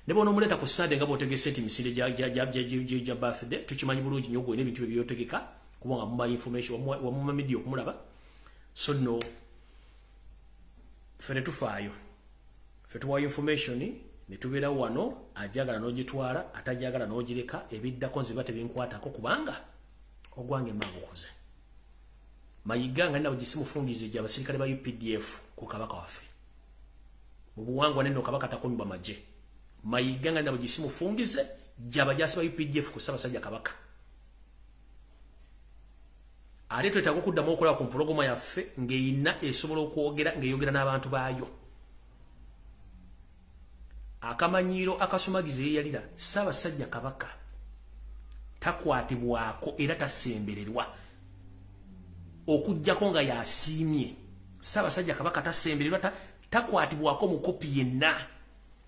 nebo no muleta ku Sunday ngabo otegese eti misinde ja birthday tukimanyi bulungi nnyo gwe n'ebintu byotegeka kubanga mu information wa mu media okumulaba so no fere tufaayo fetuwa information ne tubeera wano ajagala n'ogitwala atajagala n'ogireka ebiddako nziba tebinkwatako kubanga ogwange mangu kuze Mayiganga nabo gisimufungize gya abasirikale ba UPDF ku Kabaka waffe mu buwangwa neno Kabaka takunywa maje Mayiganga nabo gisimufungize gya abajasi ba UPDF ku Ssaabasajja Kabaka ate twetaaga okuddamu okola ku mpologoma yaffe ng'eyina esobola okwogera ng'eyogera n'abantu baayo akamanyiiro akasumagize yeyalira Ssaabasajja Kabaka takwatibwako era tasembererwa okujjako nga yasiimye Ssaabasajja Kabaka tasembererwa takwatibwako mu kopi yenna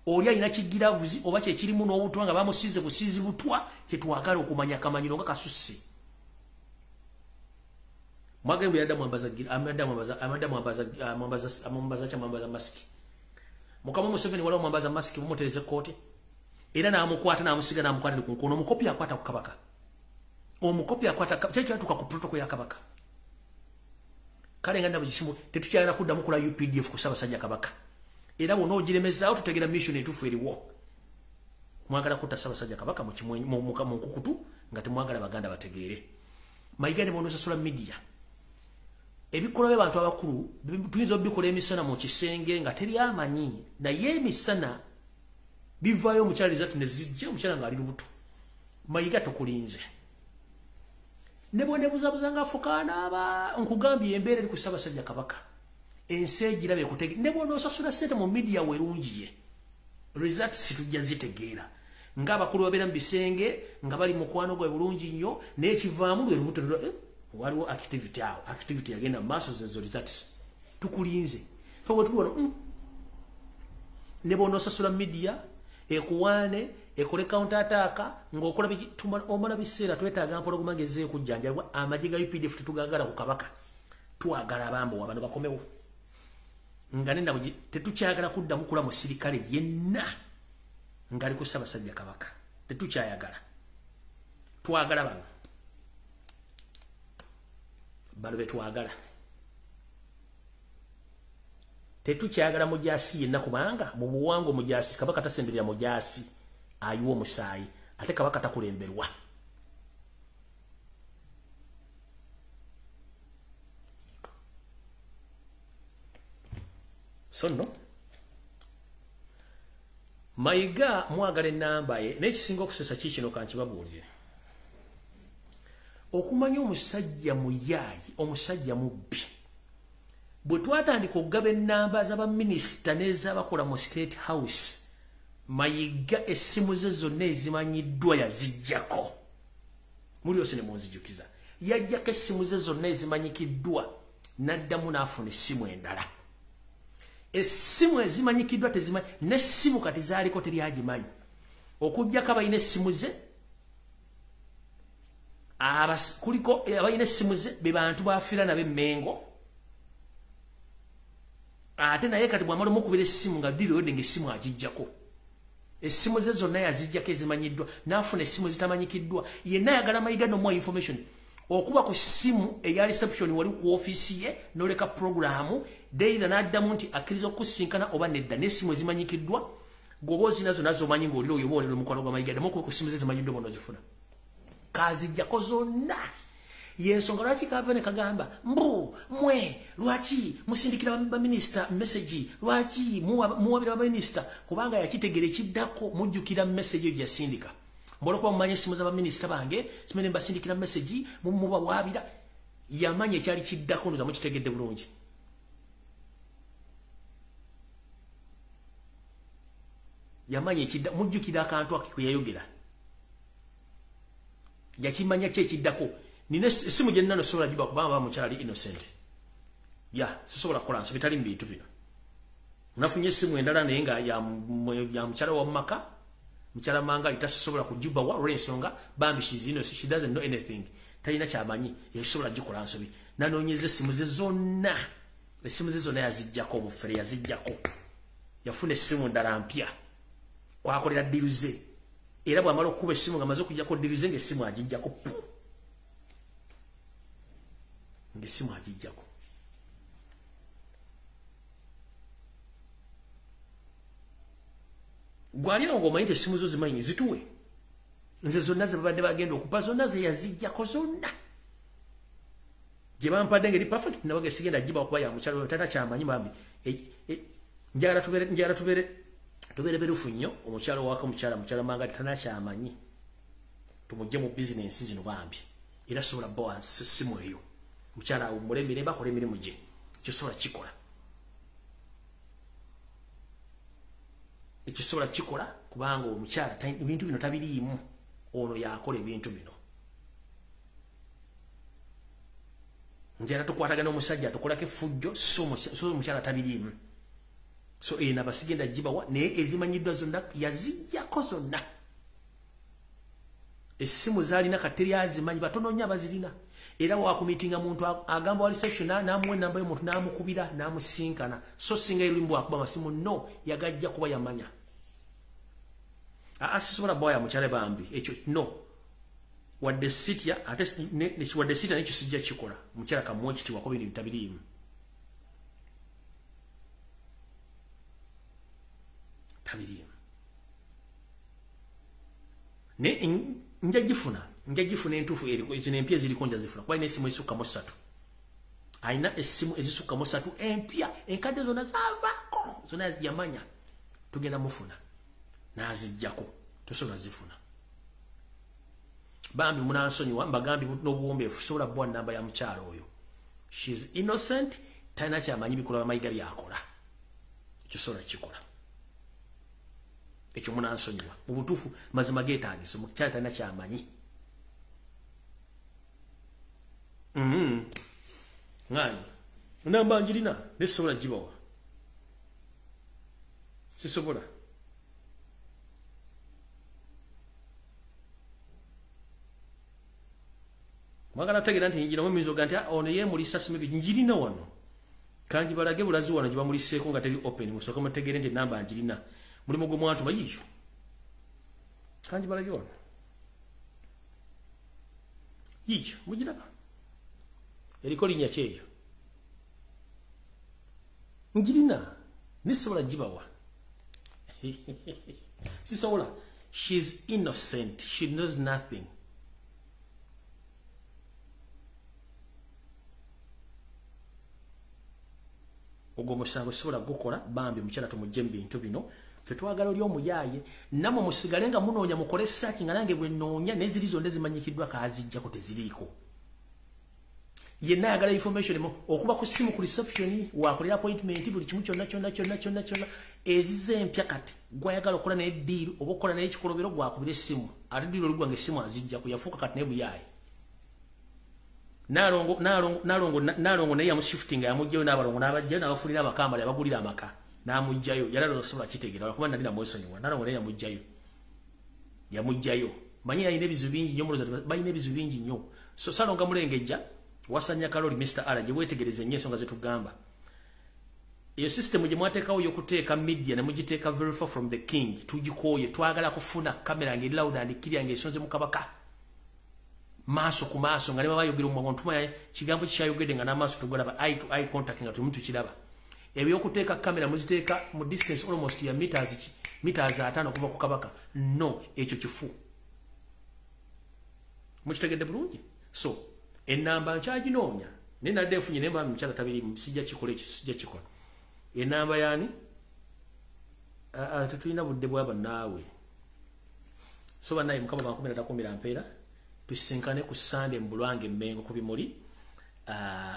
oli alina kigiravuzi oba kyekirimu n'obutwa nga bamusize busizi butwa kyetwagala okumanya akamanyiiro nga kasusse Mwagembe yadda mwambaza maski Mukama Museveni wala mwambaza maski mumutereze kooti era namukwata namusiga namukwatira ku nkono omukopi akwata ku Kabaka omukopi akwata kyekyo atuka ku protocol ya Kabaka kale nganda bujisimu tetukyalira kuddamu kula UPDF ku Ssaabasajja Kabaka era wono ogiremezaawo tutegera mission etufu eriwo mwagala kutta Ssaabasajja Kabaka mu nkukutu nga temwagala baganda bategeere Mayigande bono social media ebikola by'abantu abakulu tuyinza obikola emisana mu kisenge nga teri amanyi naye emisana bivaayo omukyala zati ne zijja omukyala ng'ali lubuto Mayiga tukulinze ne bwenebuzabuza ng'afukaana aba nkugambye embeera eri ku Ssaabasajja Kabaka ensi egirabe ekutege ne bw'onoosasula ssente mu media werungi ye results tujja zitegeera ng'abakulu babeera mu bisenge nga bali mukwano gwe bulungi nnyo n'ekivaamu lwe lubuto waliwo activity yagenda maaso zezo results tukulinze fe wetuwona ne bw'onoosasula media ekuwaane ekole counter attack ng'okola omala biseera twetaaga mpologoma ngezze okujjanjabwa amagye ga UPDF tetugagala ku Kabaka twagala abambo abantu bakomewo nga nenda tetukyagala kuddamu kula musirikale yenna ngali ku Ssaabasajja Kabaka tetukyayagala twagala bano betwagala tetukyagala mujasi yenna kubanga mu buwango mujasi Kabaka tasemberera mujasi ayiwo musaayi ate Kabaka takulemberwa sonno Mayiga mwagala ennamba ye n'ekisinga okusesa kikino kankibabuulire okumanya omusajja muyaayi omusajja mubbi bwe twatandika okugaba ennamba z'abaminisita n'ez'abakola mu State House Mayiga essimu ze zonna ezimanyiddwa yaziggyako muli yose ne munzijukiza yaggyako essimu ze zonna ezimanyikiddwa n'addamu n'afuna essimu endala essimu ezimanyikiddwa tezimanyi n'essimu kati zaaliko teri agimanyi okuggyako abalina essimu ze kuliko abalina essimu ze be bantu bafiira nabo emmengo ate naye kati bw'amala omukubira essimu nga Bibbi wedde ng'essimu agiggyako essimu ze zonna yaziggyako ezimanyiddwa n'afuna essimu zitamanyikiddwa yenna ayagala Mayiga n'omuwa information okuba ku ssimu eya reception wali ku ofiisi ye n'oleka programu deira n'addamu nti akkiriza okusinkana oba nedda n'essimu ezimanyikiddwa gwoba ozina zonna zomanyi ng'olira oyo oba olera omukwano gwa Mayiga ddamu okuba ku ssimu ze zimanyiddwa bona ogifuna kaziggyako zonna yensonga lwaki kava ne kagamba mbu mwe lwaki musindikira baminisita message lwaki muwabira baminisita kubanga yakitegera ekiddako mujjukira message eyo gyasindika mbola okuba mumanya essimu z'abaminisita bange simene mbasindikira message mumubawaabira yamanya ekyali kiddako ndoza mukitegedde bulungi yamanya ekidda mujjukira akantu akikuyayogera yakimanya kye kiddako nina esimu gye nnano sobola giba kubanga mukyali innocent sisobola kukola nso bitali mu bintu bino nafunye esimu endala naye nga ya mukyala wa mumaka mukyala mangali tasobola kugiba wa olw'ensonga bambi she doesn't know anything talina kyamanyi yasobola gikola nsobi nanoonyeza esimu ze zonna yazijjako omufere yazijjako yafuna esimu ndala mpya kwakolera diruze era bwamala okukuba esimu nga amaze okujjako diruze ng'essimu agijjako ng'essimu agijjako gwalira ng'omanyi nti essimu zo zimanyi zituwe nze zonna ze babadde bagenda okuba zonna ze yazijjako zonna gye bampadde ngeri perfect nabaga sigenda giba okuba ya mukyalo tata kyamanyi bambi njagala tubeere berufu nnyo omukyalo waka mukyala manga tana kyamanyi tumugye mu bizinensi zino bambi era sobola bbawa simu eyo mukyala mulemire bakola emirimu gye ekyosobola kikola kubanga omukyala ebintu bino tabiriimu ono yakola ebintu bino njala tukwatagana omusajja atukolako effujjo so omukyala tabiriimu so ena basigenda gibawa naye ezimanyiddwa zonna yazijjako zonna essimu zaalina kateri azimanyi batono nnyo abazirina era wakumitinga muntu agamba wa reception n'amuwa enamba y'omuntu n'amukubira n'amusinkana so singa erimbu akuba amasimu no yagajja kuba yamanya sisobola bbawa ya mukyala bambi ekyo no wadde sitya ate wadde sitya nekisijja kikola mukyala kamuwa ekitiibwa kuba ebintu tabiriimu ne njagifuna entuufu zino empya eziriko njazifuna kuba alina essimu ezisukkamu 3 alina essimu ezisukkamu 3 empya enkadde zonna zaavaako zonna yamanya tugenda mufuna n'azijjako tosobola zifuna bambi munansonyiwa mbagambye n'obuwombeefu sobola bwa namba ya mukyalo oyo she's innocent talina kyamanyi bikolwa bamayiga byakola ekyo sobola kikola ekyo munansonyiwa mu butuufu mazima geetaagisa omukyala talina kyamanyi ŋŋanyi namba njirina nesobola gibawa sisobola mwagala tegera nti njira mu mizoga nti ono yeemulisa simu njirina wano kanji balage bulazi wano gibamuliseeko nga teri open musooka mutegere nti namba njirina mulimu gwe mwatuma yiyo kanji balage wano yiyo mugiraba eriko linnya kyeyo njirina nisobola gibawa sisobola she's innocent she knows nothing ogwo musango sobola gukola bambi mukyala tumugye mu bintu bino ffe twagala oli omuyaaye namwe musigale nga munoonya mukole search nga nange bwe nnoonya n'eziri zonna ezimanyikiddwa kaazijjako teziriiko yenna ayagala information okuba ku simu ku reception wakolera appointment buli kimu kyonna ezize empya kati gwayagala okukola naye ddiiru oba okukola naye ekikolobero gwakubira essimu ate ddiiru oligwanga essimu azijjako yafuuka kati naye muyaaye nalongo naye yamushiftinga yamugjayo n'abalongo n'abajjayo n'abafunira amakambala yabagulira amaka n'amugjayo yalala osobola kitegeera kuba nalina mwesonyiwa nalongo naye yamugjayo manyi yalina ebizibu bingi nnyo muloza balina ebizibu bingi nnyo so salonga mulengejja wasanya kaloli Mr. Ala gye weetegereza ennyo ensonga zetugamba eyo system gye mwateekawo y'okuteeka media ne mugiteeka very far from the king tugikooye twagala kufuna kamera ngeri loud and clear ng'esonze mu kabaka maaso ku maaso nga ne baba yogera mu ntuma kigambo kikyayogedde nga n'amaaso tugolaba eye to eye contact nga tumutu kiraba ebyokuteeka kamera muziteeka mu distance almost ya meters 5 okuva ku kabaka no ekyo kifu mukitegedde bulungi so enamba nkyaginoonya naye nadde nfunye naye mbambi mukyala tabiri sijja kikola ekyo sijja kikola enamba yaani tetulina budde bwaba naawe so bannaye mukama bankumira takumira mpeera tusinkane ku Sunday mu Bulwange Mmengo ku bimuli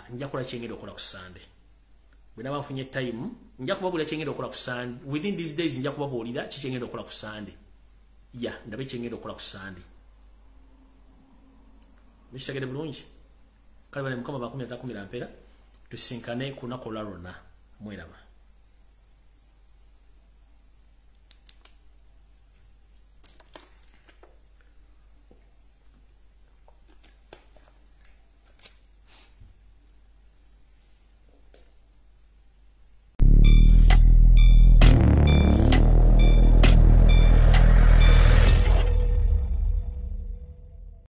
nja kola kyengenda okola ku Sunday bwe naba nfunye time nja kubabulira kyengenda okola ku Sunday within these days nja kubabulira kyengenda okola ku Sunday ndabe kyengenda okola ku Sunday mishitagede bulungi kale bale mukama 10 mpera tusinkane kunakola rona mweraba